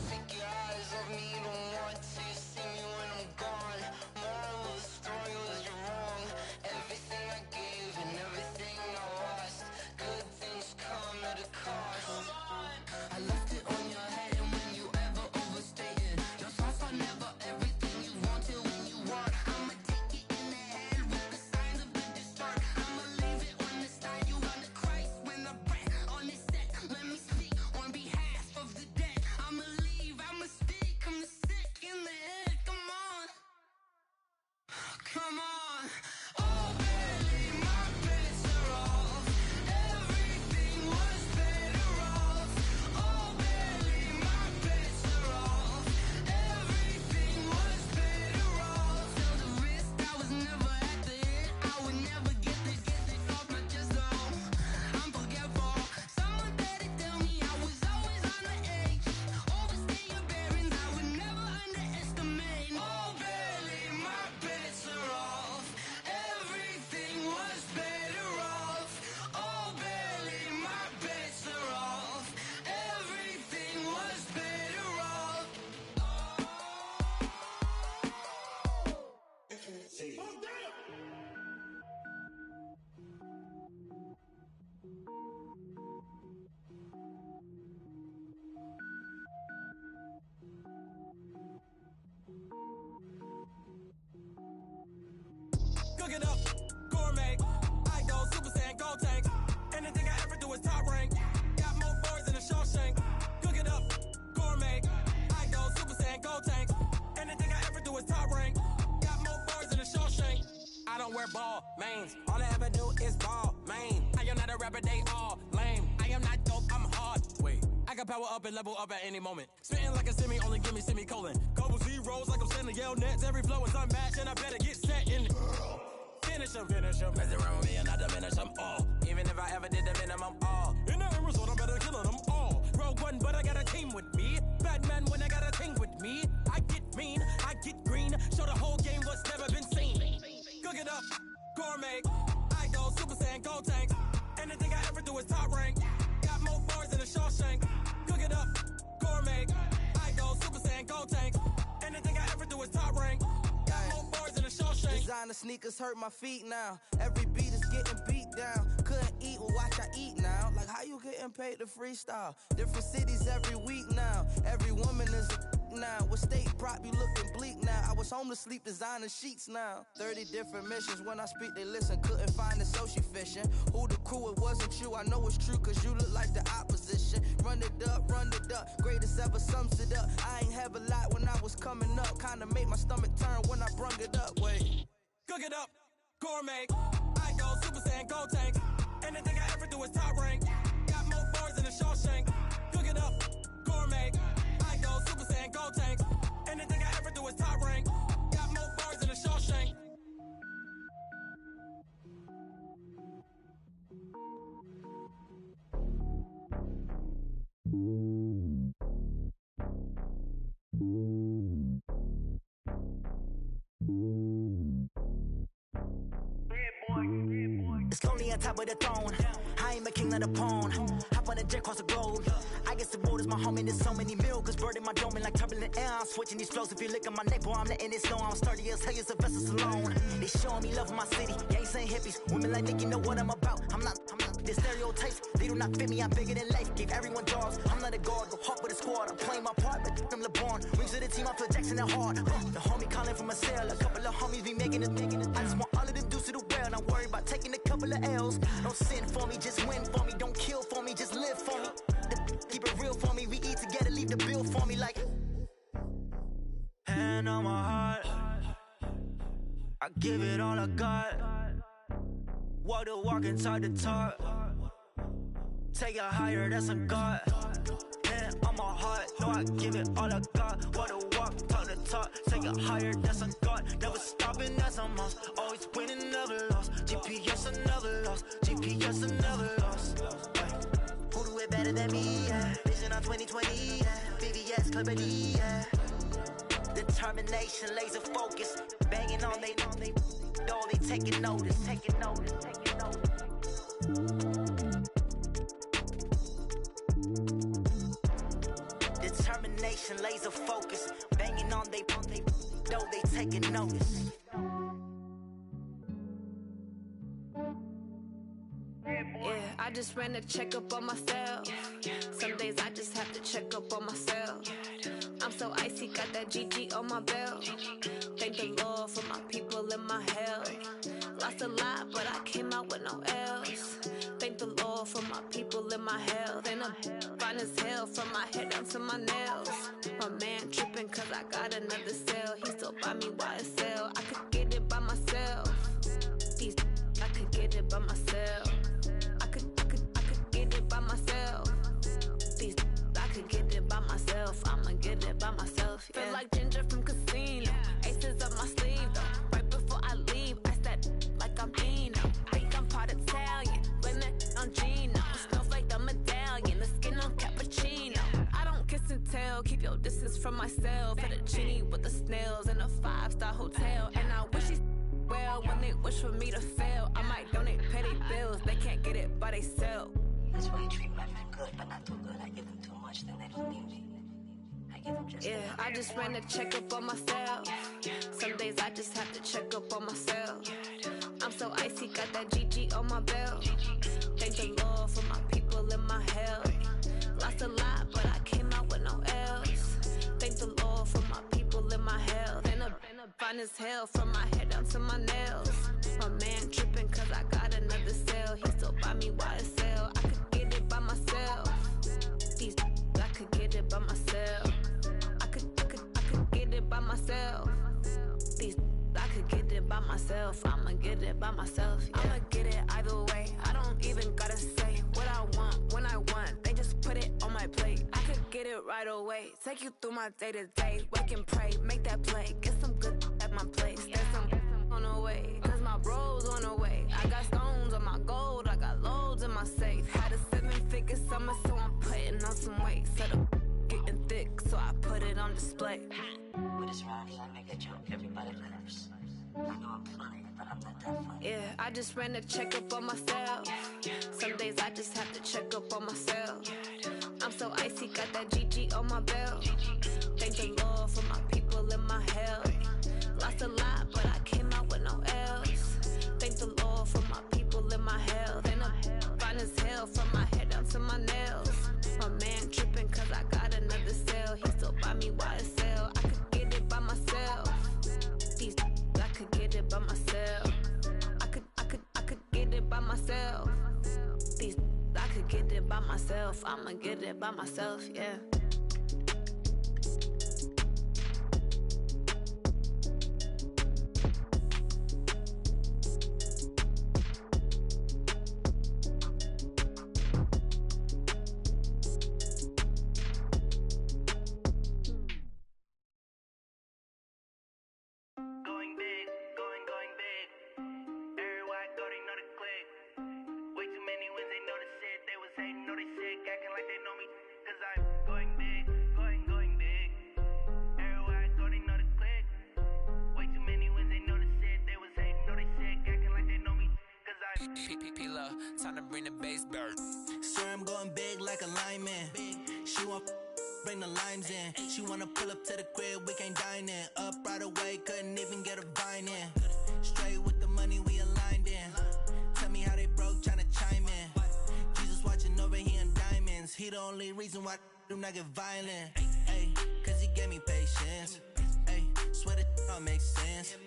Take your eyes off me, don't want to see me when I'm gone. Moral of the story was you're wrong. Everything I gave and everything I lost. Good things come at a cost. I left it on your head, and when you ever overstay it, your thoughts are never everything you wanted when you want. I'ma take it in the head with the signs of the distort. I'ma leave it on the side. You run the Christ when the breath on this set. Let me speak on behalf of the dead. I'ma leave, I'ma speak. I'm the sick in the head. Come on, come on. Oh, barely, my bets are off. Everything was better off. Oh, barely, my bets are off. Everything was better off. Tell the risk I was never at the end. I would never get this off my chest though. I'm forgetful. Someone better tell me I was always on the edge. Overstay your bearings, I would never underestimate. Oh, barely, my bets are off. Everything was better off. Oh, barely, my bets are off. Everything was better off. Cook it up, gourmet. I go Super Saiyan, gold tank. Anything I ever do is top rank. Got more boys than a Shawshank. Cook it up, gourmet. I go Super Saiyan, gold tank. Anything I ever do is top rank. Got more boys than a Shawshank. I don't wear ball mains. All I ever do is ball main. I am not a rapper, they all lame. I am not dope, I'm hard. Wait, I can power up and level up at any moment. Spitting like a semi, only give me semicolon. Couple zeros like I'm sending yell nets. Every flow is unmatched and I better get set in. Finish them. Mess around with me and I diminish them all. Even if I ever did the minimum all. In the end result, I'm better killing them all. Rogue One, but I got a team with me. Batman when I got a team with me. I get mean, I get green. Show the whole game what's never been seen. Cook it up, gourmet. I go Super Saiyan, gold tank. Anything I ever do is top rank. Got more bars than a Shawshank. Cook it up, gourmet. I go Super Saiyan, gold tank. Anything I ever do is top rank. Got more bars than a Shawshank. Designer sneakers hurt my feet now. Every beat is getting beat down. Couldn't eat, well watch I eat now. Like how you getting paid to freestyle? Different cities every week now. Every woman is a now. With state prop, you looking bleak now. I was home to sleep, designer sheets now. 30 different missions. When I speak, they listen. Couldn't find it, so she fishing. Who the crew, it wasn't you. I know it's true, cause you look like the opposition. Run it up, greatest ever sums it up. I ain't have a lot when I was coming up. Kinda made my stomach turn when I brung it up. Wait. Cook it up, gourmet. I go Super Saiyan, gold tank. Anything I ever do is top rank. Got more bars than a Shawshank. Cook it up, gourmet. I go Super Saiyan, gold tank. Anything I ever do is top rank. Got more bars than a Shawshank. It's lonely on top of the throne. I am a king of the pawn. Hop on a jet across the globe. I guess the road is my home and there's so many milkers birding my dome and like turbulent air. I'm switching these flows. If you look at my neck, boy, I'm letting it snow. I'm sturdy as hell, as a vessel alone. They showing me love in my city. Gangs and hippies, women like Nick, you know what I'm about. I'm not the stereotypes. They do not fit me. I'm bigger than life. Gave everyone jobs. I'm not a guard. Go hard with a squad. I'm playing my part, but I'm LeBron. Rings to the team. I feel Jackson and hard. The homie calling from a cell. A couple of homies be making it. I just want all of them dudes to do well. Not worry about taking a couple of L's. Don't sin for me, just win for me. Don't kill for me, just live for me. I got. Walk the walk and talk the talk. Take it higher, that's a God. Man, on my heart, know I give it all I got. Walk the walk, talk the talk. Take it higher, that's a God. Never stopping, that's a must. Always winning, never lost. GPS, I never lost. GPS, I never lost. Who do it better than me? Yeah. Vision on 2020. Yeah. BVS, Liberty. Yeah. Determination, laser focus. Banging on they know they taking notice. Taking notice. Taking notice. Determination, laser focus. Banging on they know they taking notice. Yeah, I just ran a checkup on myself. Some days I just have to check up on myself. I'm so icy, got that GG on my belt. Thank the Lord for my people and my health. Lost a lot, but I came out with no else. Thank the Lord for my people and my health. And I'm fine as hell from my head down to my nails. My man tripping cause I got another cell. He still buy me YSL. I could get it by myself. These I could get it by myself. I could get it by myself. These I could get it by myself. I'ma get it by myself. Yeah. Feel like Ginger from Casino. Aces up my sleeve though. Right before I leave, I said like I'm Dino. Think I'm part Italian. Blame it on Gino. Snowflake the medallion. The skin on cappuccino. I don't kiss and tell. Keep your distance from myself. At a genie with the snails in a 5-star hotel. And I wish he's well when they wish for me to fail. I might donate petty bills. They can't get it by themselves. That's why you treat women good, but not too good. I give them too much, then they don't need me. I give them just yeah, I just ran a checkup on myself. Some days I just have to check up on myself. I'm so icy, got that GG on my belt. Thank the Lord for my people and my health. Lost a lot, but I came out with no else. Thank the Lord for my people and my health. And I'm fine as hell from my head down to my nails. My man tripping cause I got another cell. He still buy me YSL. I could get it by myself. These I could get it by myself. I could get it by myself. These I could get it by myself. I'ma get it by myself. Yeah. I'ma get it either way. I don't even gotta say what I want when I want. They just put it on my plate. I could get it right away. Take you through my day to day. Wake and pray, make that play. Get some good at my place. There's some on the way. Cause my bros on the way. I got stones on my gold. I got loads in my safe. Had a 7-figure summer, so I'm putting on some weight. Set up getting thick, so I put it on display. With this round here, I make a joke, everybody laughs. I know I'm funny, but I'm not that funny. Yeah, I just ran a checkup on myself. Some days I just have to check up on myself. I'm so icy, got that GG on my belt. Thank the Lord for my people and my health. Lost a lot, but I came out with no else. Thank the Lord for my people and my health. And I'm fine as hell from my head down to my nails. My man tripping cause I got another cell. He still buy me YSL. I could get it by myself. These I could get it by myself. I could get it by myself. These I could get it by myself. I'ma get it by myself, yeah. Time to bring the bass back. Swear I'm going big like a lineman. She want bring the limes in. She wanna pull up to the crib, we can't dine in. Up right away, couldn't even get a vine in. Straight with the money we aligned in. Tell me how they broke, tryna chime in. Jesus watching over here in diamonds. He the only reason why do not get violent. Ay, cause he gave me patience. Ay, swear that all makes sense.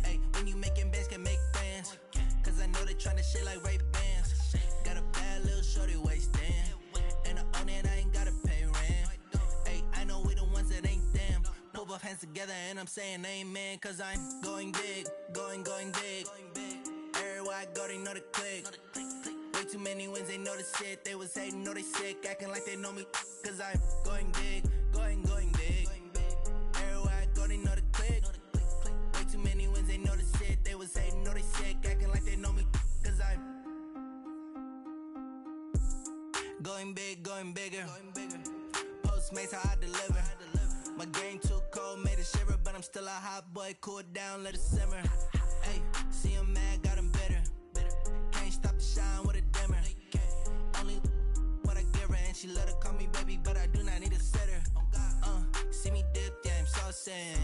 Ay, when you making bands can make friends. Cause I know they tryna shit like Ray-Bans. Got a bad little shorty wasting. And I own it, I ain't gotta pay rent. Ay, I know we the ones that ain't them. Put both hands together and I'm saying amen. Cause I'm going big, going big. go, they know the click. Way too many wins, they know the shit. They was hating, know they sick, acting like they know me. Cause I'm going big, going big. Everywhere I go, they know the click. Way too many wins, they know the shit. They was hating, know they sick, acting like they know me. Cause I'm going big, going bigger. Postmates, how I deliver. My game too cold, made it shiver, but I'm still a hot boy. Cool it down, let it simmer. Hey, see him mad, got him bitter. Can't stop the shine with a dimmer. Only what I give her, and she let her call me baby, but I do not need a sitter. See me dip, yeah, I'm saucing.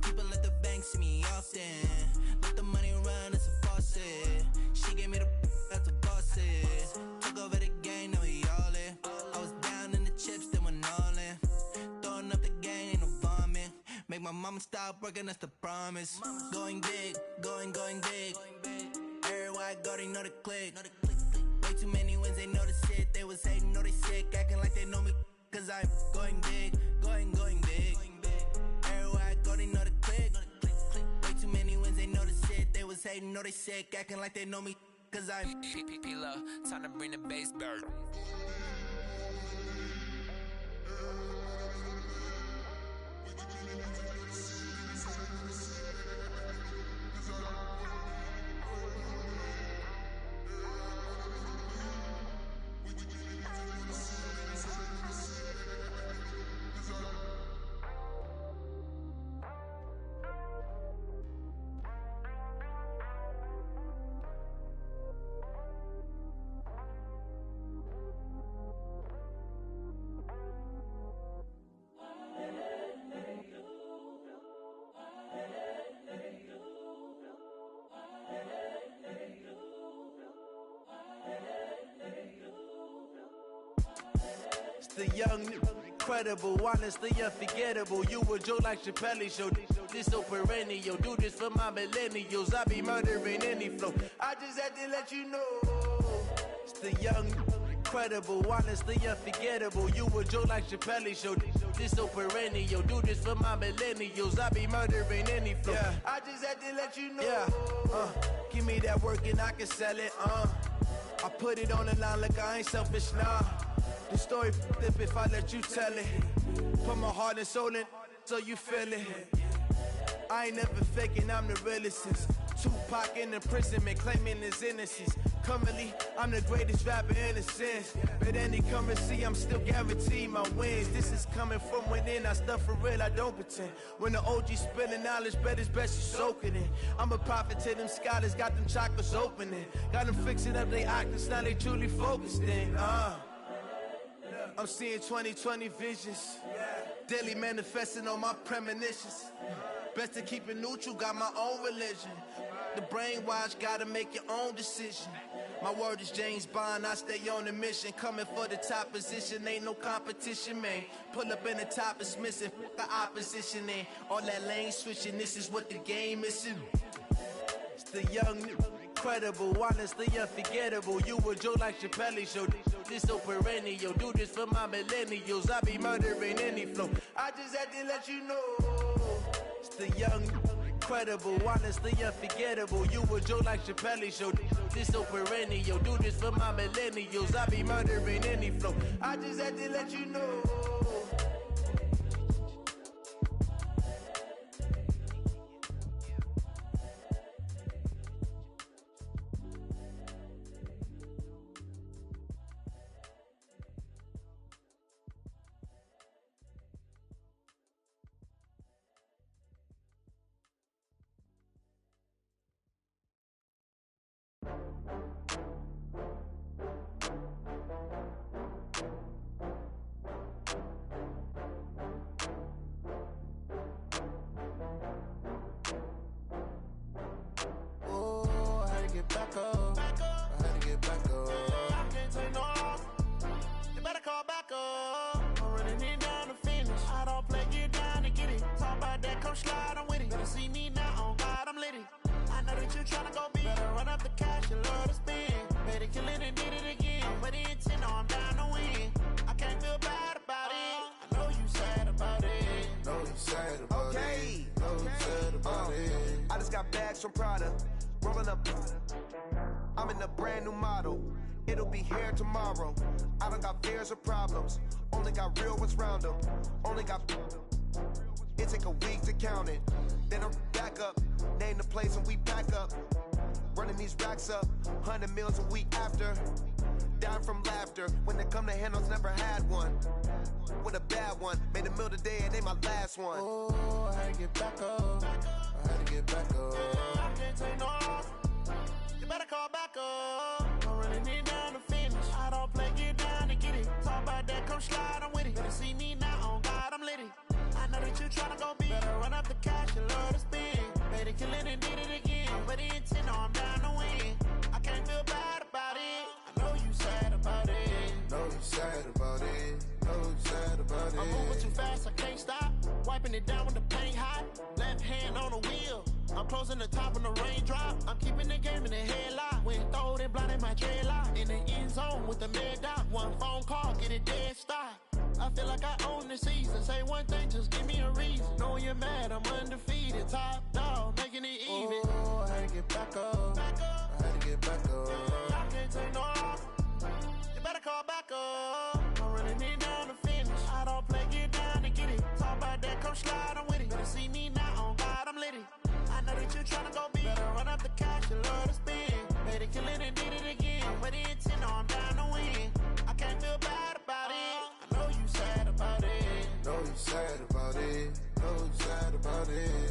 People at the bank see me often. Let the money run, it's a faucet. She gave me the that's a boss it. Took over the game, now we all in. I was down in the chips, then went all in. Throwing up the gang, ain't no vomit. Make my mama stop working, that's the promise. Going big, going big. Everywhere I go, they know the click. Way too many wins, they know the shit. They was hating, know they sick, acting like they know me. Cause I'm going big, going big. Everywhere I go, they know the click. Way too many wins, they know the shit. They was hating, know they sick, acting like they know me. Cause I'm P-Love, time to bring the bass back. The young, incredible, honestly unforgettable. You a joke like Chappelle show. This so perennial. Do this for my millennials. I be murdering any flow. I just had to let you know. It's the young, incredible, honestly unforgettable. You a joke like Chappelle show. This so perennial. Do this for my millennials. I be murdering any flow. Yeah. I just had to let you know. Yeah. Give me that work and I can sell it. I put it on the line like I ain't selfish, nah. The story flip if I let you tell it. Put my heart and soul in so you feel it. I ain't never faking, I'm the realest since Tupac in imprisonment, claiming his innocence. Currently, I'm the greatest rapper in a sense. But any currency, I'm still guaranteed my wins. This is coming from within, I stuff for real, I don't pretend. When the OG spilling knowledge, bet it's best you soak it in. I'm a prophet to them scholars, got them chakras opening. Got them fixing up they octaves, now they truly focused in. I'm seeing 2020 visions. Daily manifesting on my premonitions. Best to keep it neutral, got my own religion. The brainwash, gotta make your own decision. My word is James Bond, I stay on the mission. Coming for the top position, ain't no competition, man. Pull up in the top, it's missing, the opposition ain't. All that lane switching, this is what the game is. It's the young, incredible, honestly unforgettable. You a joke like Chappelle show. This so perennial. Do this for my millennials. I be murdering any flow. I just had to let you know. It's the young, incredible, honestly unforgettable. You a joke like Chappelle show. This so perennial. Do this for my millennials. I be murdering any flow. I just had to let you know. Back up. I had to get back up. I can't take no loss. You better call back up. I'm running it down to finish. I don't play, get down to get it. Talk about that, come slide, I'm with it. Better see me now, on God, I'm lit it. I know that you tryna go big. Better run up the cash, you love to spend. Better kill it and did it again. With the intent, no, I'm down to win. I can't feel bad about it. I know you sad about it. Know you sad about it. Know you sad about it. I just got bags from Prada. Rolling up. I'm in a brand new model. It'll be here tomorrow. I don't got fears or problems. Only got real ones round them. Only got... It take a week to count it. Then I'm back up. Name the place and we pack up. Running these racks up. 100 meals a week after. Down from laughter. When they come to handles, never had one. With a bad one. Made a meal today and they my last one. Oh, I had to get back up. I had to get back up. I can't take no loss. You better call back up. I'm running it down to finish. I don't play, get down and get it. Talk about that, come slide, I'm with it. Better see me now, on God, I'm litty. I know that you tryna go big. Better run up the cash, you love to spin. Better kill it and did it again. But the intent, no, I'm down to win. I can't feel bad about it. I know you sad about it. Know you sad about it. Know you sad about it. I'm moving too fast, I can't stop. Wiping it down with the paint hot. Left hand on the wheel. I'm closing the top when the raindrop. I'm keeping the game in the headlock. When throwed and blinded my dreadlock. In the end zone with the mad dot. One phone call, get it dead stop. I feel like I own the season. Say one thing, just give me a reason. Knowing you're mad, I'm undefeated. Top dog, making it even. Oh, I had to get back up. I had to get back up. I can't take no loss. You better call back up. I'm running it down to finish. I don't play, get down and get it. Talk about that, come slide, I'm with it. Better see me now, on God, I'm litty. I know that you tryna go big. Better run up the cash, you love to spin. Better kill it and did it again. With the intent, no, I'm down to win. I can't feel bad about it. I know you sad about it. Know you sad about it. Know you sad about it.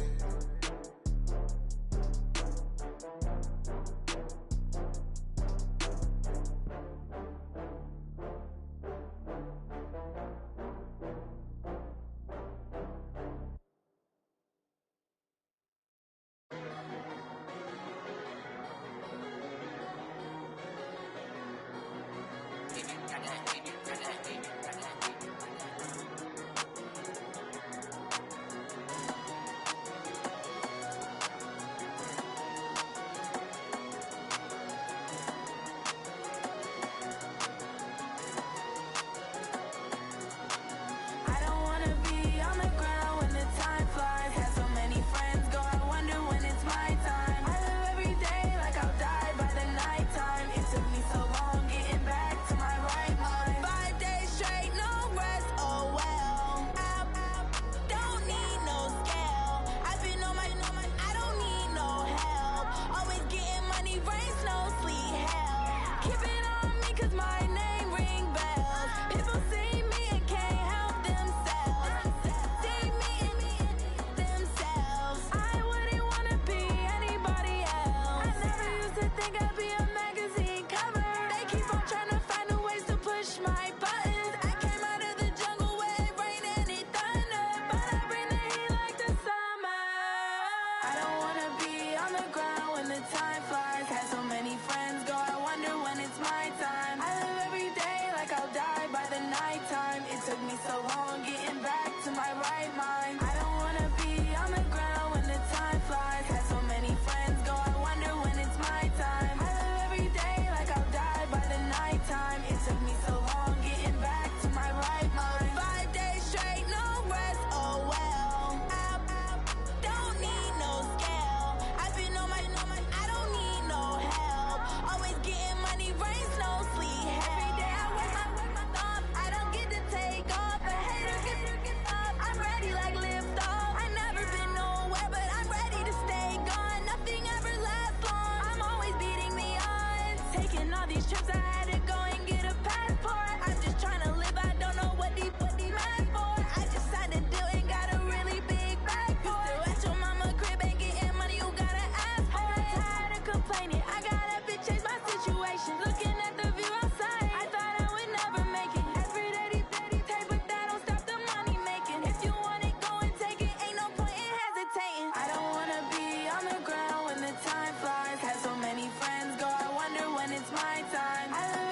Time flies, had so many friends go, I wonder when it's my time. I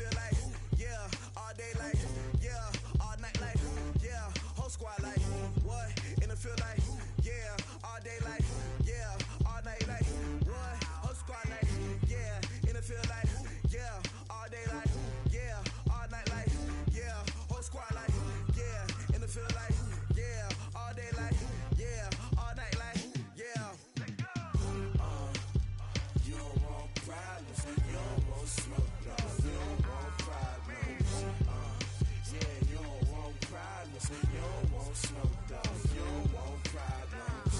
feel like, yeah, all day like, yeah, all night like, yeah, whole squad like, what? And it feel like, yeah, all day like, yeah, all night like, what? Whole squad like, yeah, and it feel like, yeah, all day like, yeah, all night like, yeah, whole squad like, yeah, and it feel like, yeah, all day like, yeah, all night like, yeah. You don't want problems, you don't want smoke, no. You don't want problems, yeah, you don't want problems, you don't want smoke, dog. You don't want problems,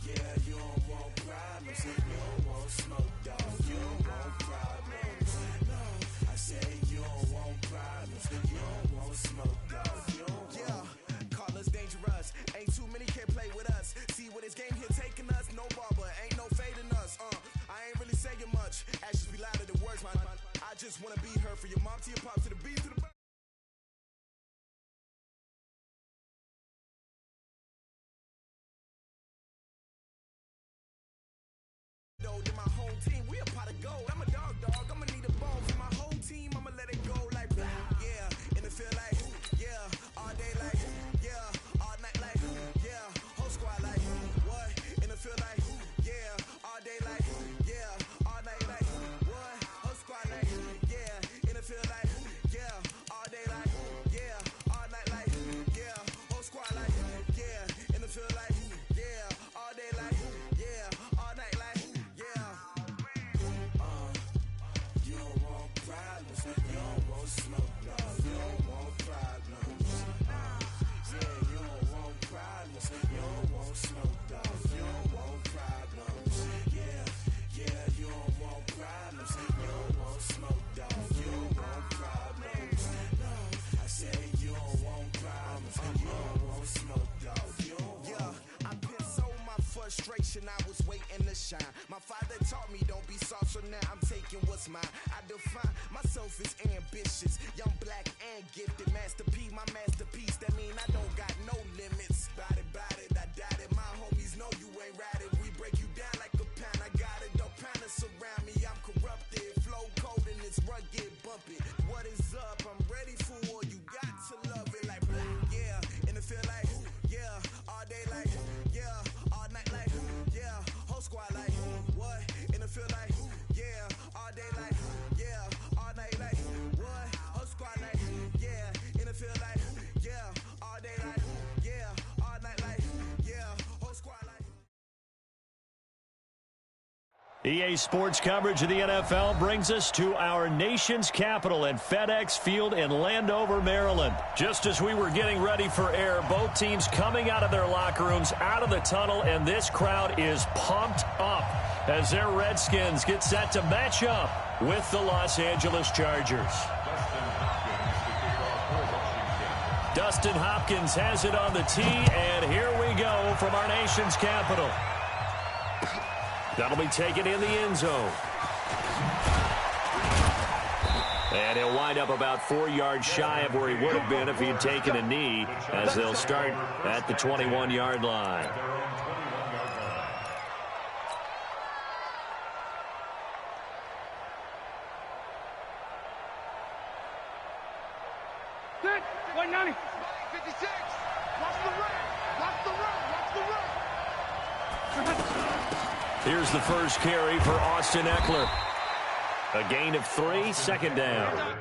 yeah, you don't want problems, you don't want smoke, dog. You don't want problems, no. I say you don't want problems, you don't want smoke, dog. You don't want. Yeah, call us dangerous. Ain't too many can play with us. See what this game here taking us? No barber, ain't no fading us. I ain't really saying much. Actions be louder than words, man. I just wanna be her for your mom to your pop to the beat to the. To my home team, we a pot of gold. I'm a dog, I'ma need a bone for my whole team. I'ma let it go like, yeah, and it feel like, yeah, all day like, yeah, all night like, yeah, whole squad like, what? And it feel like, yeah, all day like, yeah, all night like, what? Whole squad like, yeah, and it feel like, yeah, all day like, yeah, all night like, yeah, whole squad like, yeah, and it feel like, yeah, all day like, yeah, all night like. You don't want problems, you don't want smoke, no. You don't want problems, yeah, you don't want problems, you don't want smoke, dog. You don't want problems, yeah, you don't want problems, you don't want smoke, dog. You don't want problems, no. I say you don't want problems, you don't want smoke, dog. You don't want. Yeah, I put so my frustration, I was waiting to shine. My father taught me don't be soft, so now I'm taking what's mine. I define myself as ambitious, young, black, and gifted. Master P, my masterpiece. That mean I don't got no limits. Bout it, I doubt it. My homies know you ain't ratted. We break you down like a pound. I got it, don't pound us around me. I'm corrupted, flow cold and it's rugged, bumpy. What is up? I'm ready for war. You got to love it like black, yeah. And it feel like, yeah, all day like, yeah, all night like, yeah, whole squad like, what? And it feel like, yeah, all day like, yeah, all night like, what? Whole squad like, yeah, and it feel like, yeah, all day like, yeah, all night like, yeah, whole squad like. EA Sports coverage of the NFL brings us to our nation's capital at FedEx Field in Landover, Maryland. Just as we were getting ready for air, both teams coming out of their locker rooms, out of the tunnel, and this crowd is pumped up as their Redskins get set to match up with the Los Angeles Chargers. Dustin Hopkins has it on the tee, and here we go from our nation's capital. That'll be taken in the end zone. And he'll wind up about 4 yards shy of where he would have been if he had taken a knee, as they'll start at the 21-yard line. Good. 190. 56. Watch the run. Watch the run. Watch the run. Here's the first carry for Austin Eckler. A gain of 3, second down.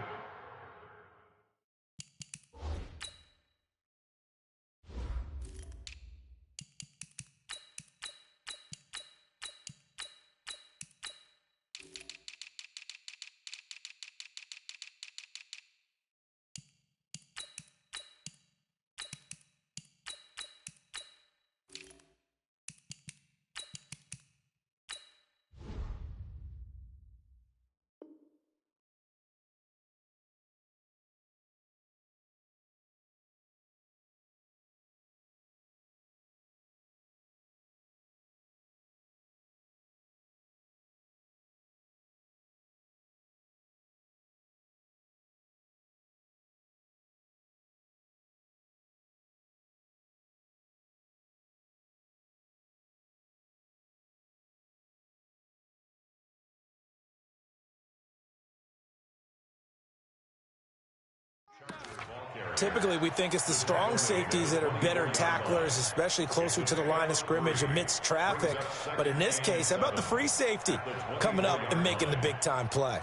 typically we think it's the strong safeties that are better tacklers, especially closer to the line of scrimmage amidst traffic. But in this case, how about the free safety coming up and making the big-time play?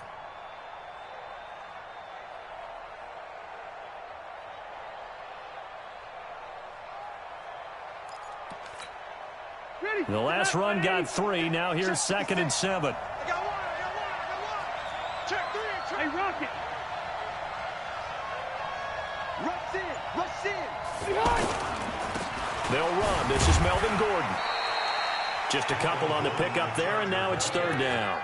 The last run got 3. Now here's 2nd and 7. I got one. Check 3. Hey, Rocket. Rush in. They'll run. This is Melvin Gordon. Just a couple on the pickup there, and now it's 3rd down.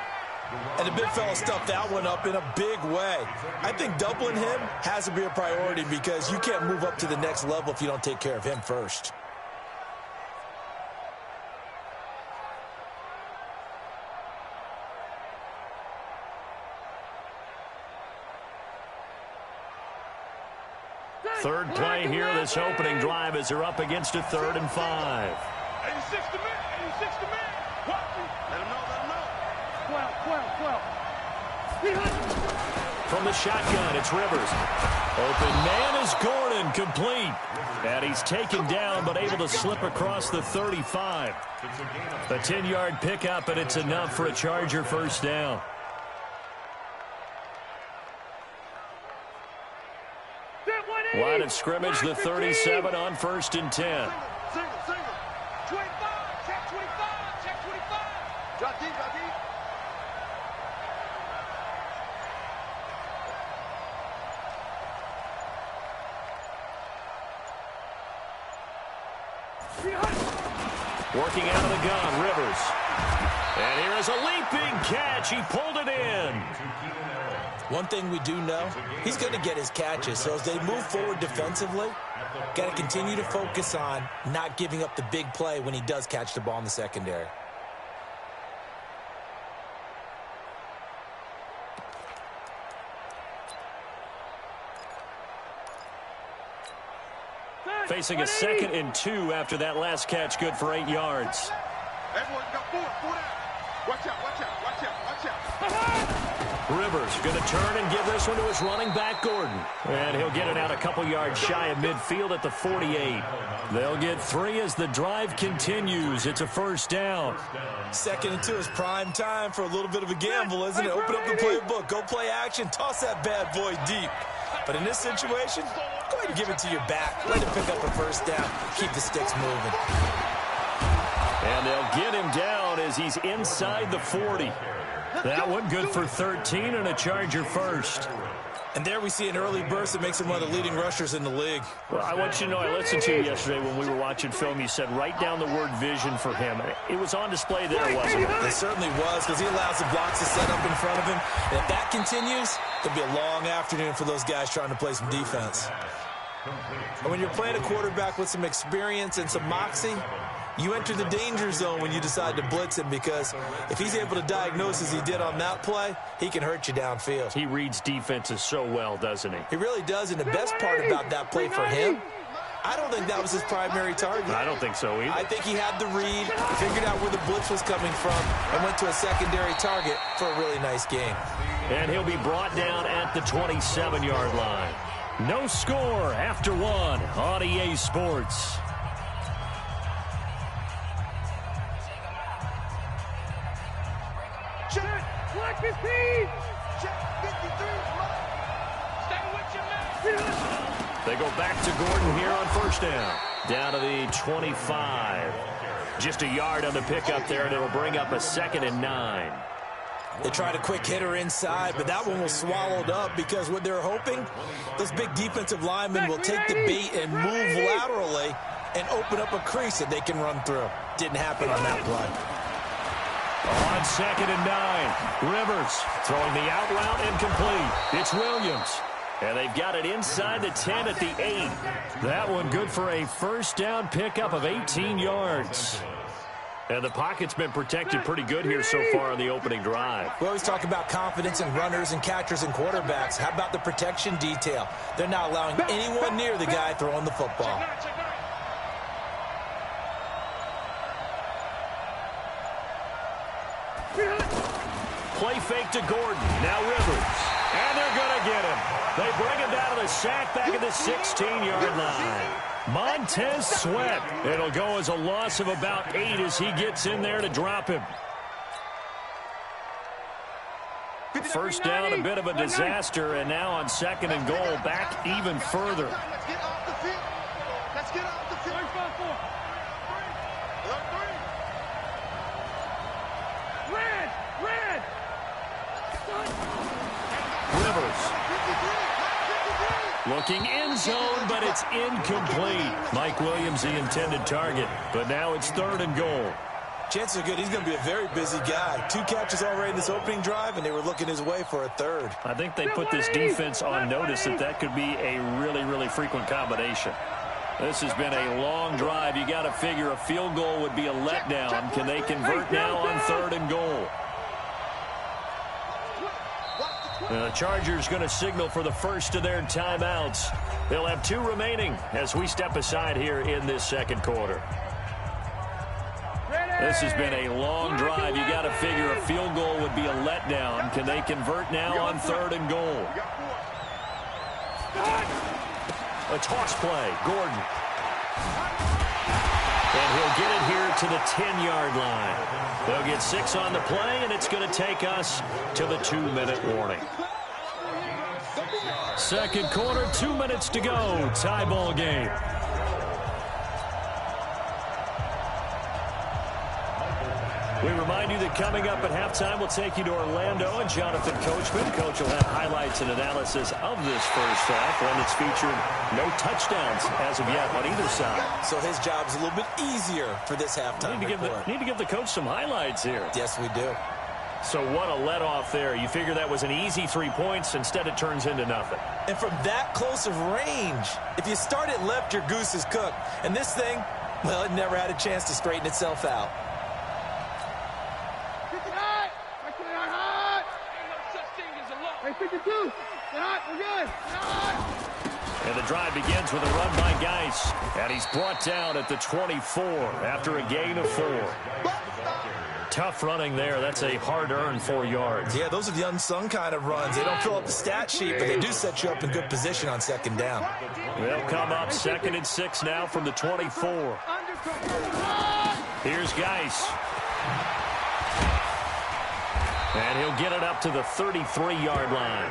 And the big fella stuffed that one up in a big way. I think doubling him has to be a priority because you can't move up to the next level if you don't take care of him first. Third play here, this opening drive as they're up against a 3rd and 5. 86 to man. 86 to man. Let him know. 12. From the shotgun, it's Rivers. Open man is Gordon, complete. And he's taken down, but able to slip across the 35. A 10-yard pickup, and it's enough for a Charger first down. Line of scrimmage, the 37 on 1st and 10. Single. 25. Check 25. Drop deep. Working out of the gun, Rivers. And here is a leaping catch. He pulled it in. One thing we do know, he's going to get his catches. So as they move forward defensively, got to continue to focus on not giving up the big play when he does catch the ball in the secondary. Facing a 2nd and 2 after that last catch, good for 8 yards. Everyone got four out. Watch out. Rivers going to turn and give this one to his running back, Gordon. And he'll get it out a couple yards shy of midfield at the 48. They'll get 3 as the drive continues. It's a first down. 2nd and 2 is prime time for a little bit of a gamble, isn't it? Open up the playbook, go play action, toss that bad boy deep. But in this situation, go ahead and give it to your back. Let him pick up a first down. Keep the sticks moving. And they'll get him down as he's inside the 40. That one good for 13 and a Charger first. And there we see an early burst that makes him one of the leading rushers in the league. Well, I want you to know, I listened to you yesterday when we were watching film. You said write down the word vision for him. It was on display there, wasn't it? It certainly was, because he allows the blocks to set up in front of him. And if that continues, it'll be a long afternoon for those guys trying to play some defense. And when you're playing a quarterback with some experience and some moxie, you enter the danger zone when you decide to blitz him, because if he's able to diagnose as he did on that play, he can hurt you downfield. He reads defenses so well, doesn't he? He really does, and the best part about that play for him, I don't think that was his primary target. I don't think so either. I think he had the read, figured out where the blitz was coming from, and went to a secondary target for a really nice game. And he'll be brought down at the 27-yard line. No score after 1 on EA Sports. Check 15. Check 53. Stay with your man. They go back to Gordon here on first down. Down to the 25. Just a yard on the pickup there, and it'll bring up a 2nd and 9. They tried a quick hitter inside, but that one was swallowed up because what they're hoping, those big defensive linemen will take the bait and move laterally and open up a crease that they can run through. Didn't happen on that play. On 2nd and 9, Rivers throwing the out route incomplete. It's Williams. And they've got it inside the 10 at the 8. That one good for a first down pickup of 18 yards. And the pocket's been protected pretty good here so far on the opening drive. We always talk about confidence in runners and catchers and quarterbacks. How about the protection detail? They're not allowing anyone near the guy throwing the football. Play fake to Gordon. Now Rivers. And they're going to get him. They bring him down to the sack back at the 16-yard line. Montez Sweat. It'll go as a loss of about 8 as he gets in there to drop him. First down, a bit of a disaster, and now on 2nd and goal, back even further. Let's get off the field. Let's get off the field. Red. Rivers. Looking end zone, but it's incomplete. Mike Williams, the intended target, but now it's 3rd and goal. Chances are good he's going to be a very busy guy. 2 catches already in this opening drive, and they were looking his way for a 3rd. I think they put this defense on notice that could be a really, really frequent combination. This has been a long drive. You got to figure a field goal would be a letdown. Can they convert now on 3rd and goal? The Chargers going to signal for the first of their timeouts. They'll have 2 remaining as we step aside here in this 2nd quarter. This has been a long drive. You got to figure a field goal would be a letdown. Can they convert now on 3rd and goal? A toss play. Gordon. And he'll get it here to the 10-yard line. They'll get 6 on the play, and it's going to take us to the 2-minute warning. 2nd quarter, 2 minutes to go. Tie ball game. We remind you that coming up at halftime, we'll take you to Orlando and Jonathan Coachman. Coach will have highlights and analysis of this first half, one that's featured no touchdowns as of yet on either side. So his job's a little bit easier for this halftime report. Need to give the coach some highlights here. Yes, we do. So what a let-off there. You figure that was an easy 3 points. Instead, it turns into nothing. And from that close of range, if you start it left, your goose is cooked. And this thing, well, it never had a chance to straighten itself out. Hey, 52. Get hot. We're good. Get hot. And the drive begins with a run by Geis. And he's brought down at the 24 after a gain of 4. Tough running there. That's a hard-earned 4 yards. Yeah, those are the unsung kind of runs. They don't fill up the stat sheet, but they do set you up in good position on 2nd down. They'll come up 2nd and 6 now from the 24. Here's Geis. And he'll get it up to the 33-yard line.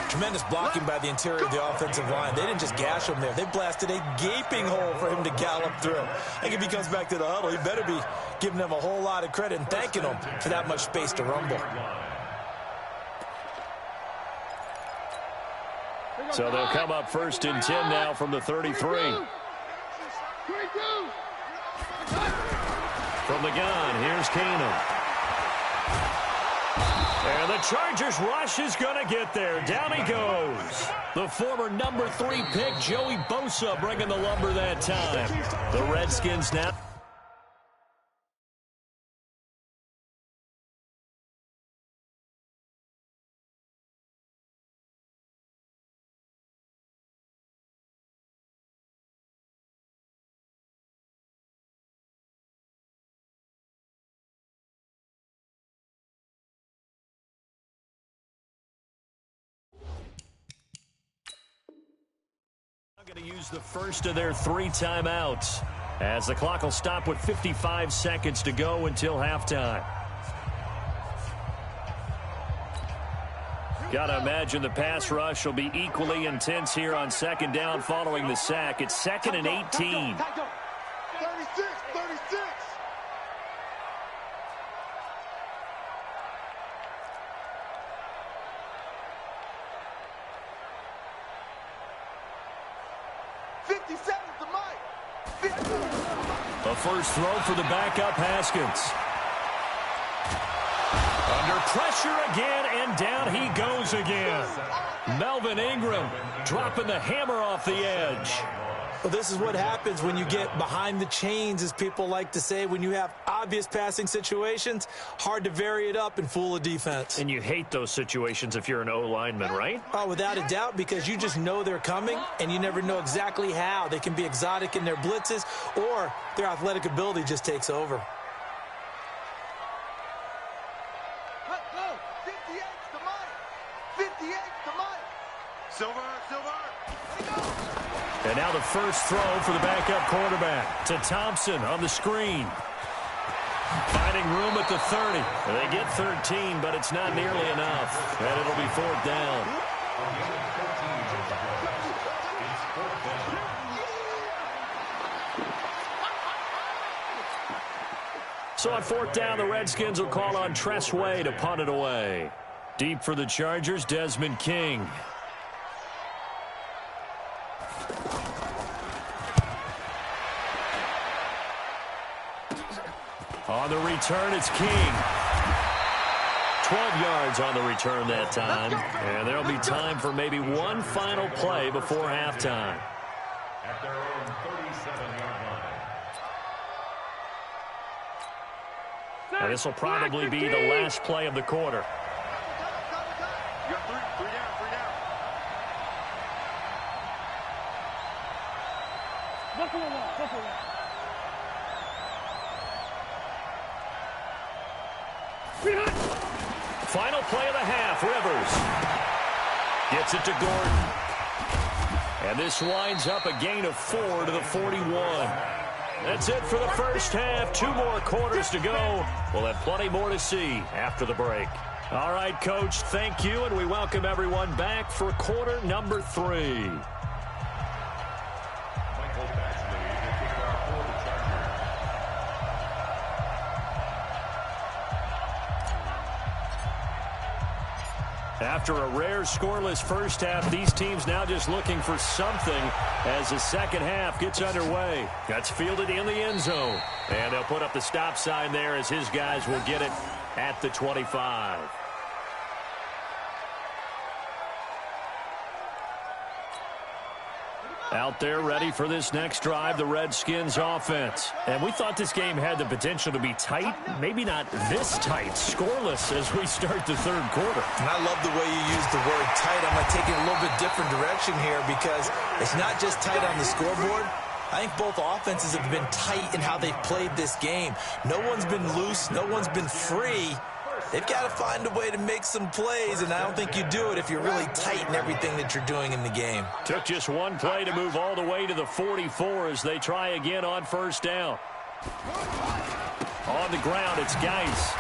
Tremendous blocking by the interior of the offensive line. They didn't just gash him there. They blasted a gaping hole for him to gallop through. I think if he comes back to the huddle, he better be giving them a whole lot of credit and thanking them for that much space to rumble. So they'll come up 1st and 10 now from the 33. From the gun, here's Keenum. And the Chargers rush is going to get there. Down he goes. The former number 3 pick, Joey Bosa, bringing the lumber that time. The Redskins now. Going to use the first of their 3 timeouts as the clock will stop with 55 seconds to go until halftime. Got to imagine the pass rush will be equally intense here on 2nd down following the sack. It's 2nd and 18. 36. A first throw for the backup Haskins. Under pressure again, and down he goes again. Melvin Ingram dropping the hammer off the edge. Well, this is what happens when you get behind the chains, as people like to say. When you have obvious passing situations, hard to vary it up and fool a defense. And you hate those situations if you're an O-lineman, right? Oh, without a doubt, because you just know they're coming, and you never know exactly how. They can be exotic in their blitzes, or their athletic ability just takes over. 58 to Mike. Silver. And now the first throw for the backup quarterback to Thompson on the screen. Finding room at the 30. They get 13, but it's not nearly enough. And it'll be fourth down. So on fourth down, the Redskins will call on Tress Way to punt it away. Deep for the Chargers, Desmond King. On the return, it's King. 12 yards on the return that time. And there'll be time for maybe one final play before halftime. At their own 37-yard line. And this will probably be the last play of the quarter. You got three down. Go for one. Final play of the half, Rivers. Gets it to Gordon. And this winds up a gain of 4 to the 41. That's it for the first half. 2 more quarters to go. We'll have plenty more to see after the break. All right, Coach, thank you, and we welcome everyone back for quarter number 3. After a rare scoreless first half, these teams now just looking for something as the second half gets underway. That's fielded in the end zone. And they'll put up the stop sign there as his guys will get it at the 25. Out there ready for this next drive, the Redskins offense. And we thought this game had the potential to be tight, maybe not this tight, scoreless as we start the third quarter. And I love the way you use the word tight. I'm going to take it a little bit different direction here because it's not just tight on the scoreboard. I think both offenses have been tight in how they've played this game. No one's been loose. No one's been free. They've got to find a way to make some plays, and I don't think you do it if you're really tight in everything that you're doing in the game. Took just one play to move all the way to the 44 as they try again on first down. On the ground, it's Geis.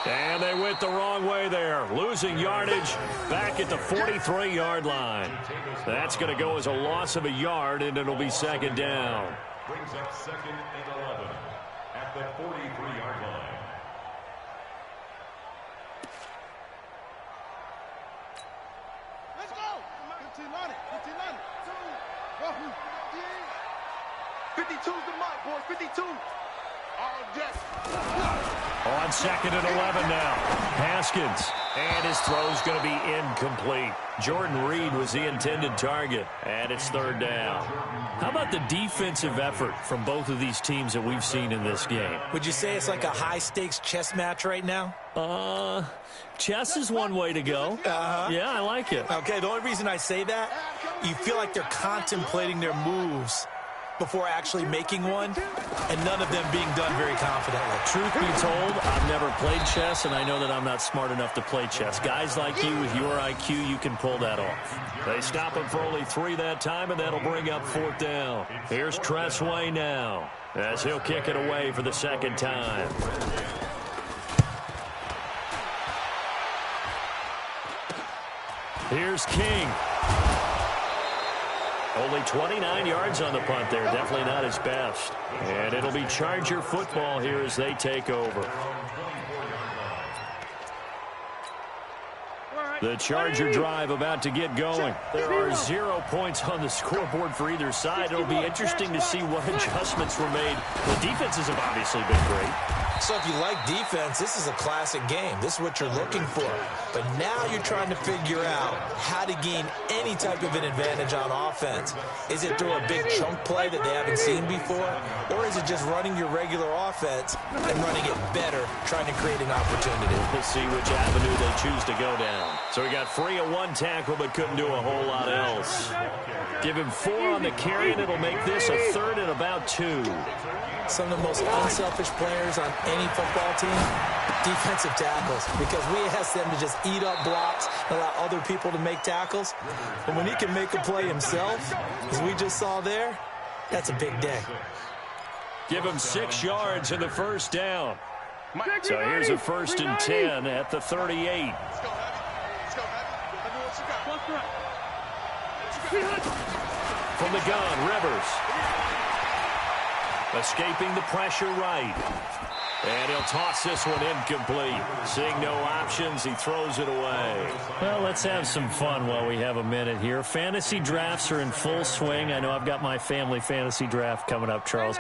And they went the wrong way there. Losing yardage back at the 43-yard line. That's going to go as a loss of a yard, and it'll be second down. Brings up second and 11 at the 43-yard line. Let's go. 52's the mic, boys. 52. All deck. On second and 11 now. Haskins. And his throw's going to be incomplete. Jordan Reed was the intended target. And it's third down. How about the defensive effort from both of these teams that we've seen in this game? Would you say it's like a high-stakes chess match right now? Chess is one way to go. Yeah, I like it. Okay, the only reason I say that, you feel like they're contemplating their moves before actually making one, and none of them being done very confidently. Truth be told, I've never played chess, and I know that I'm not smart enough to play chess. Guys like you with your IQ, you can pull that off. They stop him for only 3 that time, and that'll bring up fourth down. Here's Tress Way now, as he'll kick it away for the second time. Here's King. Only 29 yards on the punt there. Definitely not his best. And it'll be Charger football here as they take over. The Charger drive about to get going. There are 0 points on the scoreboard for either side. It'll be interesting to see what adjustments were made. The defenses have obviously been great. So if you like defense, this is a classic game. This is what you're looking for. But now you're trying to figure out how to gain any type of an advantage on offense. Is it through a big chunk play that they haven't seen before? Or is it just running your regular offense and running it better, trying to create an opportunity? We'll see which avenue they choose to go down. So he got free of 1 tackle but couldn't do a whole lot else. Give him 4 on the carry, and it'll make this a third and about 2. Some of the most unselfish players on any football team Defensive tackles, because we ask them to just eat up blocks and allow other people to make tackles. But when he can make a play himself, as we just saw there, that's a big day. Give him 6 yards in the first down. So here's a 1st and 10 at the 38. From the gun, Rivers. Escaping the pressure right. And he'll toss this one incomplete. Seeing no options, he throws it away. Well, let's have some fun while we have a minute here. Fantasy drafts are in full swing. I know I've got my family fantasy draft coming up, Charles.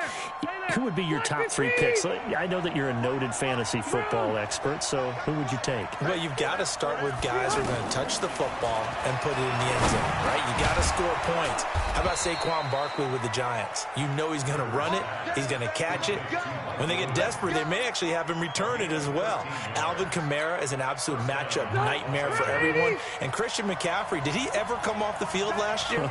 Who would be your top 3 picks? I know that you're a noted fantasy football expert, so who would you take? Well, you've got to start with guys who are going to touch the football and put it in the end zone, right? You got to score points. How about Saquon Barkley with the Giants? You know he's going to run it. He's going to catch it. When they get desperate, they may actually have him return it as well. Alvin Kamara is an absolute matchup nightmare for everyone. And Christian McCaffrey, did he ever come off the field last year?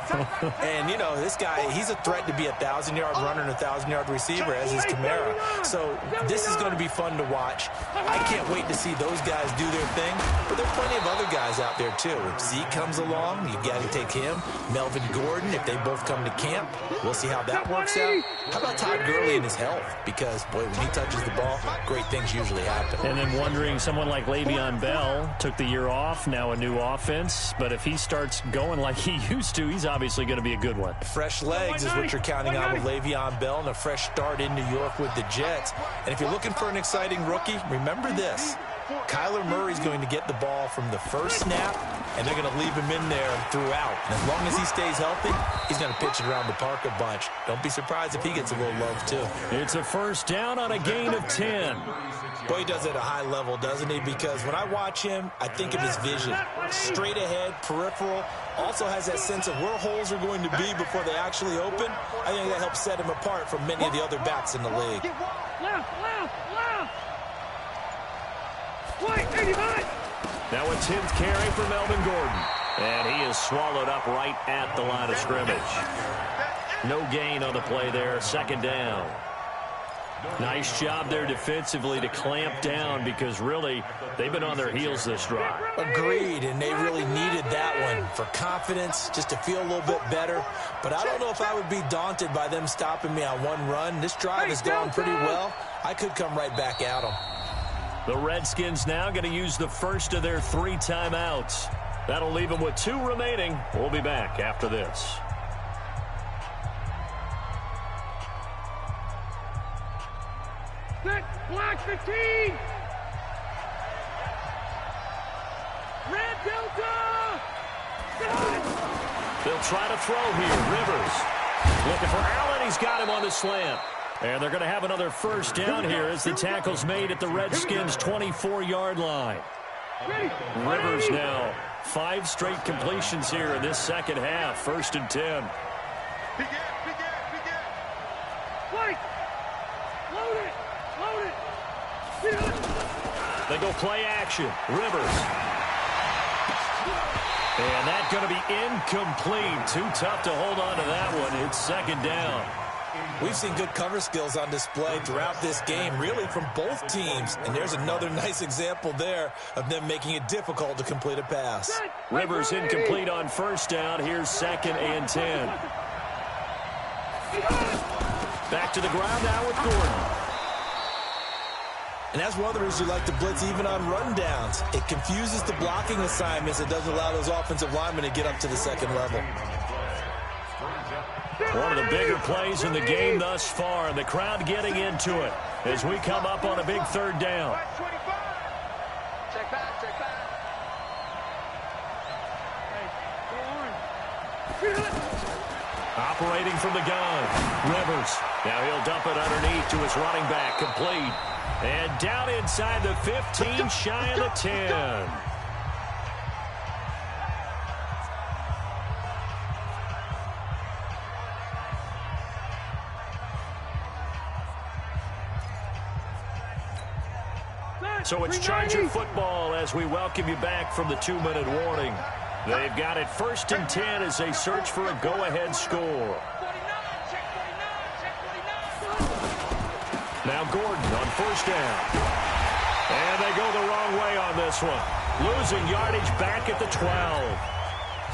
And, you know, this guy, he's a threat to be a 1,000-yard runner and a 1,000-yard receiver, as is Kamara. So this is going to be fun to watch. I can't wait to see those guys do their thing. But there are plenty of other guys out there, too. If Zeke comes along, you got to take him. Melvin Gordon, if they both come to camp, we'll see how that works out. How about Todd Gurley and his health? Because, boy, when he touches the ball, great things usually happen. And then wondering, someone like Le'Veon Bell took the year off, now a new offense. But if he starts going like he used to, he's obviously going to be a good one. Fresh legs is what you're counting on with Le'Veon Bell and a fresh start in New York with the Jets. And if you're looking for an exciting rookie, remember this. Kyler Murray's going to get the ball from the first snap, and they're going to leave him in there throughout. And as long as he stays healthy, he's going to pitch it around the park a bunch. Don't be surprised if he gets a little love, too. It's a 1st down on a gain of 10. Boy, he does it at a high level, doesn't he? Because when I watch him, I think of his vision. Straight ahead, peripheral. Also has that sense of where holes are going to be before they actually open. I think that helps set him apart from many of the other backs in the league. Now a 10th carry for Melvin Gordon. And he is swallowed up right at the line of scrimmage. No gain on the play there. 2nd down. Nice job there defensively to clamp down, because really they've been on their heels this drive. Agreed, and they really needed that one for confidence, just to feel a little bit better. But I don't know if I would be daunted by them stopping me on one run. This drive has gone pretty well. I could come right back at them. The Redskins now going to use the first of their 3 timeouts. That'll leave them with 2 remaining. We'll be back after this. Set, black 15. Red Delta. They'll try to throw here. Rivers looking for Allen. He's got him on the slant. And they're going to have another 1st down here as the tackle's made at the Redskins' 24-yard line. Rivers now 5 straight completions here in this second half. 1st and 10. They go play action. Rivers. And that's going to be incomplete. Too tough to hold on to that one. It's 2nd down. We've seen good cover skills on display throughout this game, really from both teams. And there's another nice example there of them making it difficult to complete a pass. Rivers incomplete on 1st down. Here's 2nd and 10. Back to the ground now with Gordon. And that's one of the reasons you like to blitz even on rundowns. It confuses the blocking assignments. It doesn't allow those offensive linemen to get up to the 2nd level. One of the bigger plays in the game thus far, and the crowd getting into it as we come up on a big 3rd down. Check back, check back. Operating from the gun, Rivers. Now he'll dump it underneath to his running back, complete. And down inside the 15, shy of the 10. So it's Charger football as we welcome you back from the 2-minute warning. They've got it 1st and 10 as they search for a go-ahead score. Now Gordon on 1st down. And they go the wrong way on this one. Losing yardage back at the 12.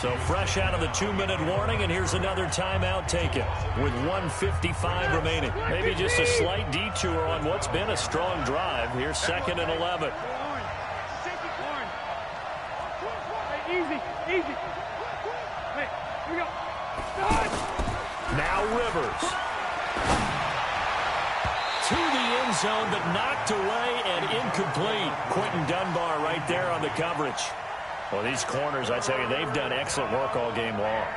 So fresh out of the 2-minute warning, and here's another timeout taken with 1:55 remaining. Maybe just a slight detour on what's been a strong drive. Here's 2nd and 11. Easy. Hey, here we go. Now Rivers. To the end zone, but knocked away and incomplete. Quentin Dunbar right there on the coverage. Well, these corners, I tell you, they've done excellent work all game long.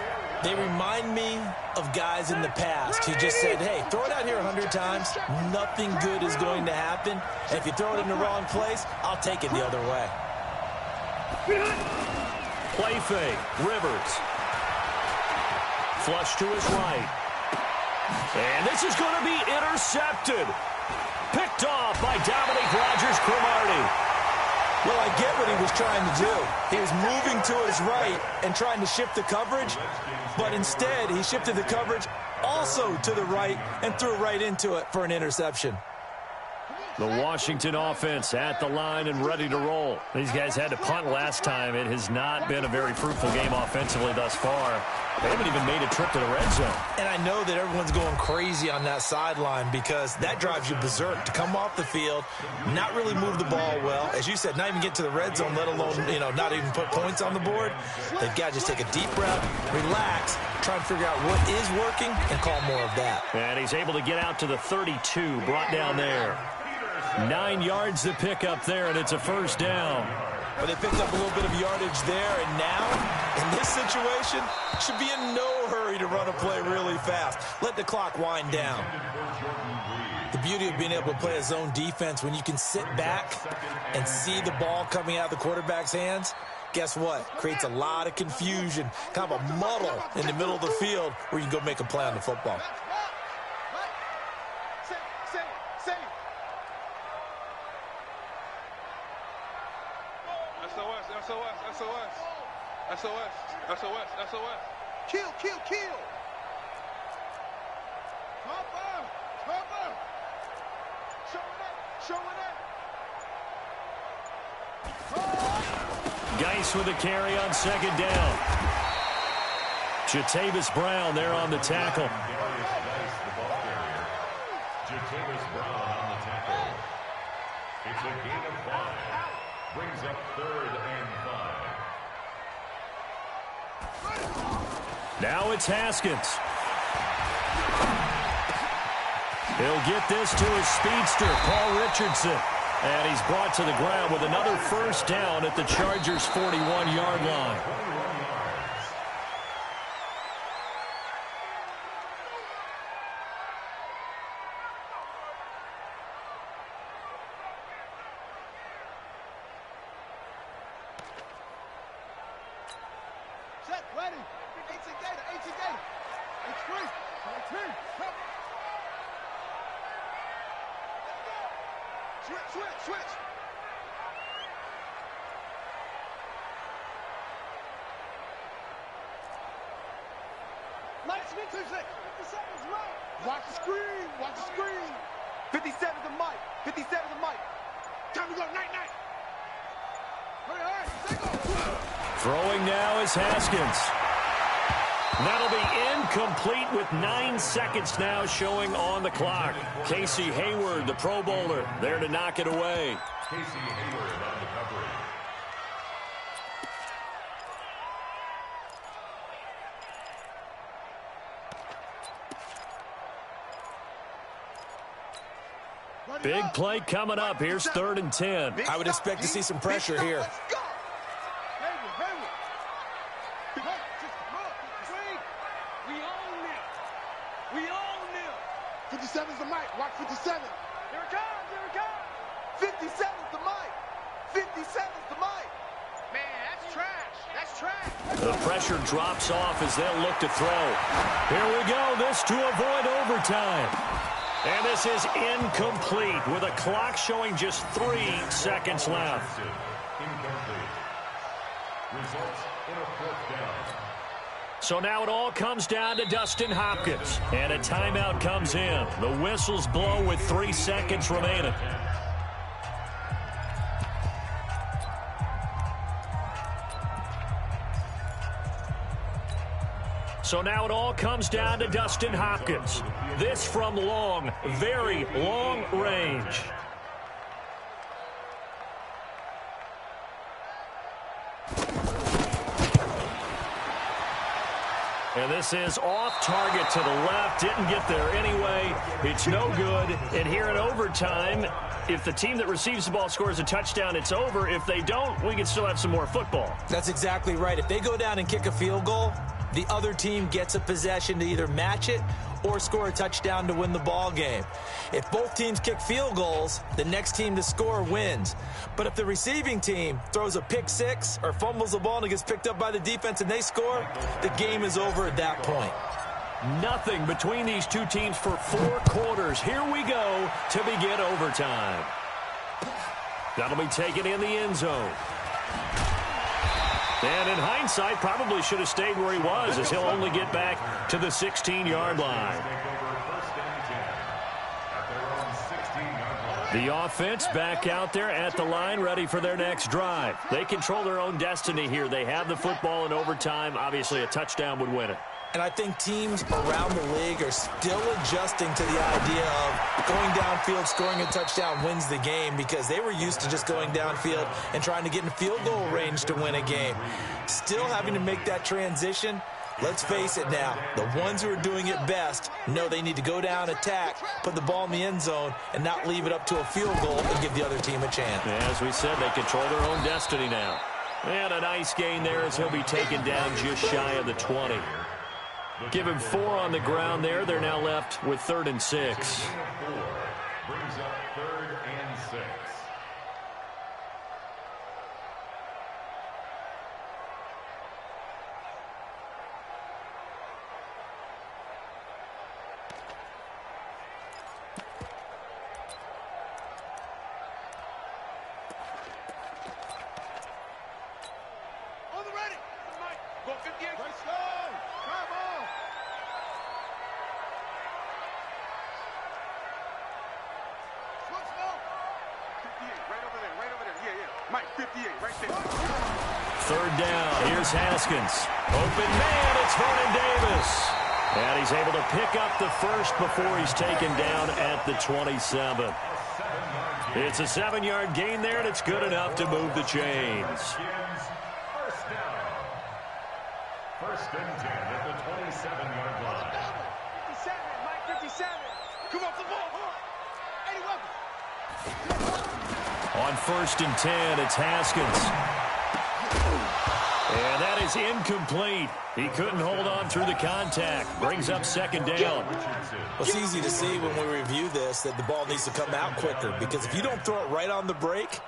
They remind me of guys in the past who just said, hey, throw it out here 100 times. Nothing good is going to happen. And if you throw it in the wrong place, I'll take it the other way. Play fake. Rivers. Flush to his right. And this is going to be intercepted. Picked off by Dominique Rodgers-Cromartie. Well, I get what he was trying to do. He was moving to his right and trying to shift the coverage, but instead he shifted the coverage also to the right and threw right into it for an interception. The Washington offense at the line and ready to roll. These guys had to punt last time. It has not been a very fruitful game offensively thus far. They haven't even made a trip to the red zone. And I know that everyone's going crazy on that sideline because that drives you berserk to come off the field, not really move the ball well. As you said, not even get to the red zone, let alone, not even put points on the board. They've got to just take a deep breath, relax, try and figure out what is working and call more of that. And he's able to get out to the 32, brought down there. 9 yards to pick up there, and it's a first down. But they picked up a little bit of yardage there, and now, in this situation, should be in no hurry to run a play really fast. Let the clock wind down. The beauty of being able to play a zone defense when you can sit back and see the ball coming out of the quarterback's hands, guess what? Creates a lot of confusion, kind of a muddle in the middle of the field where you can go make a play on the football. SOS. Kill. Cover. Show it up. Geis with a carry on 2nd down. Jatavis Brown there on the tackle. Jatavis Brown on the tackle. It's a gain of 5. Brings up 3rd and 5. Now it's Haskins. He'll get this to his speedster, Paul Richardson. And he's brought to the ground with another first down at the Chargers' 41-yard line. Set, ready. 18 Gator. It's free. Switch. Light switch. 57's right. Watch the screen. 57's the mic. Time to go. Night. All right. Take off. Throwing now is Haskins. That'll be incomplete with 9 seconds now showing on the clock. Casey Hayward, the Pro Bowler, there to knock it away. Casey Hayward on the coverage. Big play coming up. Here's 3rd and 10. I would expect to see some pressure here. We own them. 57's the mic. Watch 57. Here it comes. 57's the mic. 57's the mic. Man, that's trash. The pressure drops off as they'll look to throw. Here we go. This to avoid overtime. And this is incomplete with a clock showing just 3 seconds left. Incomplete. Results in a 4th down. So now it all comes down to Dustin Hopkins. And a timeout comes in. The whistles blow with 3 seconds remaining. So now it all comes down to Dustin Hopkins. This from long, very long range. And this is off target to the left. Didn't get there anyway. It's no good. And here in overtime, if the team that receives the ball scores a touchdown, it's over. If they don't, we can still have some more football. That's exactly right. If they go down and kick a field goal, the other team gets a possession to either match it or score a touchdown to win the ball game. If both teams kick field goals, the next team to score wins. But if the receiving team throws a pick six or fumbles the ball and it gets picked up by the defense and they score, the game is over at that point. Nothing between these two teams for 4 quarters. Here we go to begin overtime. That'll be taken in the end zone. And in hindsight, probably should have stayed where he was, as he'll only get back to the 16-yard line. The offense back out there at the line, ready for their next drive. They control their own destiny here. They have the football in overtime. Obviously, a touchdown would win it. And I think teams around the league are still adjusting to the idea of going downfield, scoring a touchdown wins the game, because they were used to just going downfield and trying to get in field goal range to win a game. Still having to make that transition. Let's face it now, the ones who are doing it best know they need to go down, attack, put the ball in the end zone, and not leave it up to a field goal and give the other team a chance. As we said, they control their own destiny now. And a nice gain there as he'll be taken down just shy of the 20. Give him 4 on the ground there. They're now left with 3rd and 6. Brings up 3rd and 6. On the ready. Go 58. Let's go. Come on. Switch now. 58, right over there, right over there. Yeah, yeah. Mike, 58, right there. 3rd down. Here's Haskins. Open man. It's Vernon Davis. And he's able to pick up the first before he's taken down at the 27. It's a 7-yard gain there, and it's good enough to move the chains. First down. 1st and 10 at the 27-yard line. 57, Mike, 57. Come off the ball. Eddie Welker. On 1st and 10, it's Haskins. And that is incomplete. He couldn't hold on through the contact. Brings up 2nd down. Well, it's easy to see when we review this that the ball needs to come out quicker, because if you don't throw it right on the break,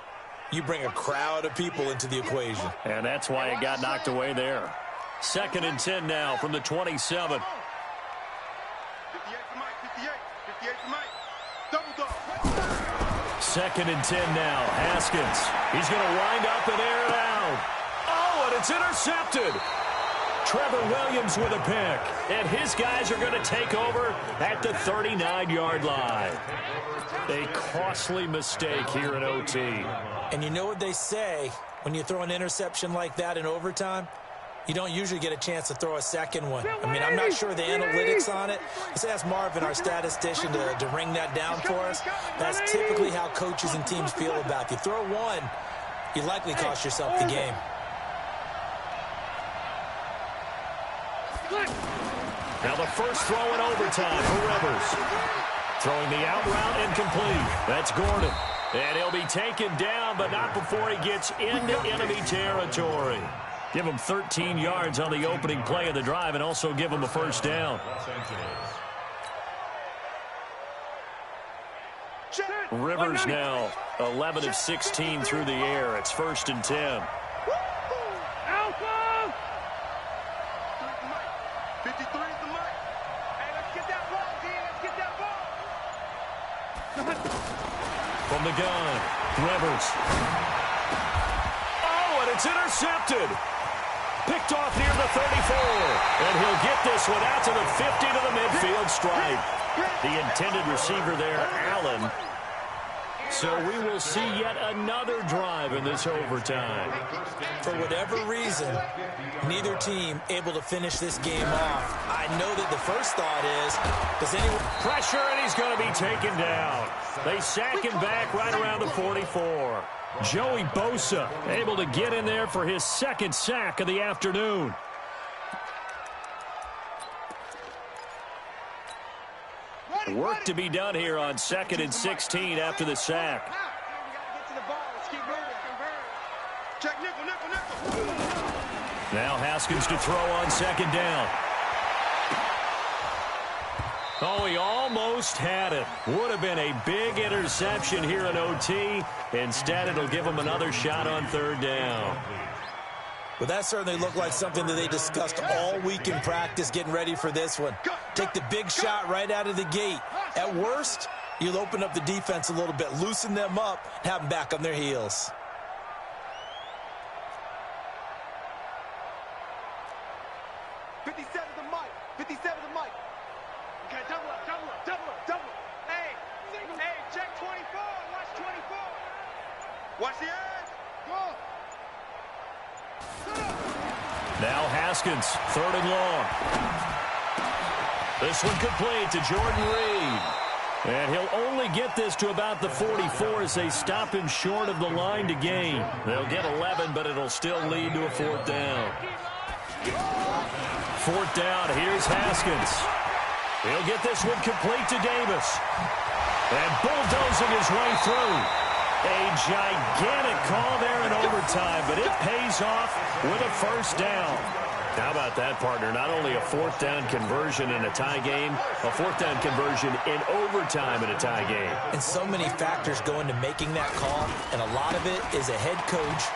you bring a crowd of people into the equation. And that's why it got knocked away there. 2nd and 10 now from the 27. 58 for Mike, 58. 58 for Mike. Double dog. 2nd and 10 now. Haskins. He's going to wind up and air it out. Oh, and it's intercepted. Trevor Williams with a pick. And his guys are going to take over at the 39-yard line. A costly mistake here in OT. And you know what they say, when you throw an interception like that in overtime, you don't usually get a chance to throw a second one. I mean, I'm not sure the analytics on it. Let's ask Marvin, our statistician, to ring that down for us. That's typically how coaches and teams feel about it. You throw one, you likely cost yourself the game. Now the first throw in overtime for Rivers. Throwing the out route incomplete. That's Gordon. And he'll be taken down, but not before he gets into enemy territory. Give him 13 yards on the opening play of the drive and also give him a first down. Rivers now 11 of 16 through the air. It's 1st and 10. 53 is the mic. Hey, let's get that ball, D. Let's get that ball. From the gun, Rivers. Oh, and it's intercepted. Picked off near the 34. And he'll get this one out to the 50 to the midfield stripe. The intended receiver there, Allen, So we will see yet another drive in this overtime. For whatever reason, neither team able to finish this game off. I know that the first thought is, does anyone... Pressure, and he's going to be taken down. They sack him back right around the 44. Joey Bosa able to get in there for his second sack of the afternoon. Work to be done here on 2nd and 16 after the sack. Now Haskins to throw on 2nd down. Oh, he almost had it. Would have been a big interception here in OT. Instead, it'll give him another shot on 3rd down. Well, that certainly looked like something that they discussed all week in practice getting ready for this one. Take the big shot right out of the gate. At worst, you'll open up the defense a little bit, loosen them up, have them back on their heels. Watch the edge. Go. Now Haskins, 3rd and long. This one complete to Jordan Reed. And he'll only get this to about the 44 as they stop him short of the line to gain. They'll get 11, but it'll still lead to a 4th down. 4th down, here's Haskins. He'll get this one complete to Davis. And bulldozing his way through. A gigantic call there in overtime, but it pays off with a 1st down. How about that, partner? Not only a 4th down conversion in a tie game, a 4th down conversion in overtime in a tie game. And so many factors go into making that call, and a lot of it is a head coach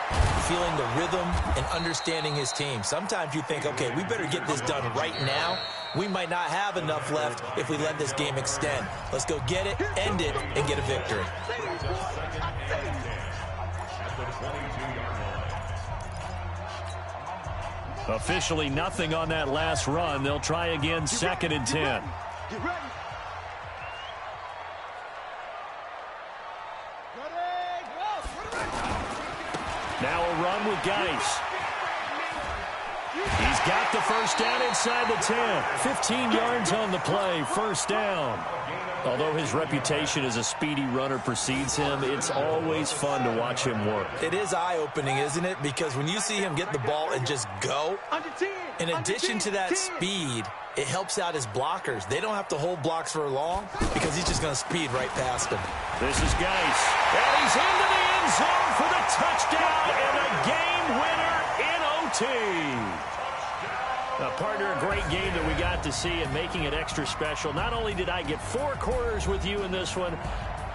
feeling the rhythm and understanding his team. Sometimes you think, okay, we better get this done right now. We might not have enough left if we let this game extend. Let's go get it, end it, and get a victory. Officially nothing on that last run. They'll try again 2nd and 10. Get ready. Now a run with Geis. He's got the 1st down inside the 10. 15 yards on the play, 1st down. Although his reputation as a speedy runner precedes him, it's always fun to watch him work. It is eye-opening, isn't it? Because when you see him get the ball and just go, in addition to that speed, it helps out his blockers. They don't have to hold blocks for long because he's just going to speed right past them. This is Geis. And he's into the end zone for the touchdown and a game winner in OT. Partner, a great game that we got to see and making it extra special. Not only did I get 4 quarters with you in this one,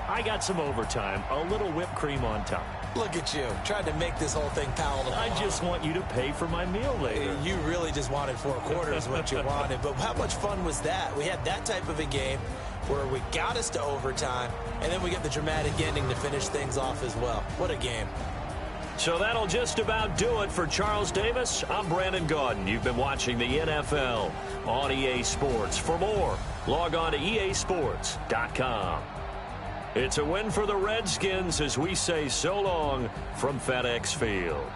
I got some overtime, a little whipped cream on top. Look at you, trying to make this whole thing palatable. I just want you to pay for my meal later. You really just wanted 4 quarters, what you wanted. But how much fun was that? We had that type of a game where we got us to overtime, and then we get the dramatic ending to finish things off as well. What a game. So that'll just about do it for Charles Davis. I'm Brandon Gaudin. You've been watching the NFL on EA Sports. For more, log on to easports.com. It's a win for the Redskins as we say so long from FedEx Field.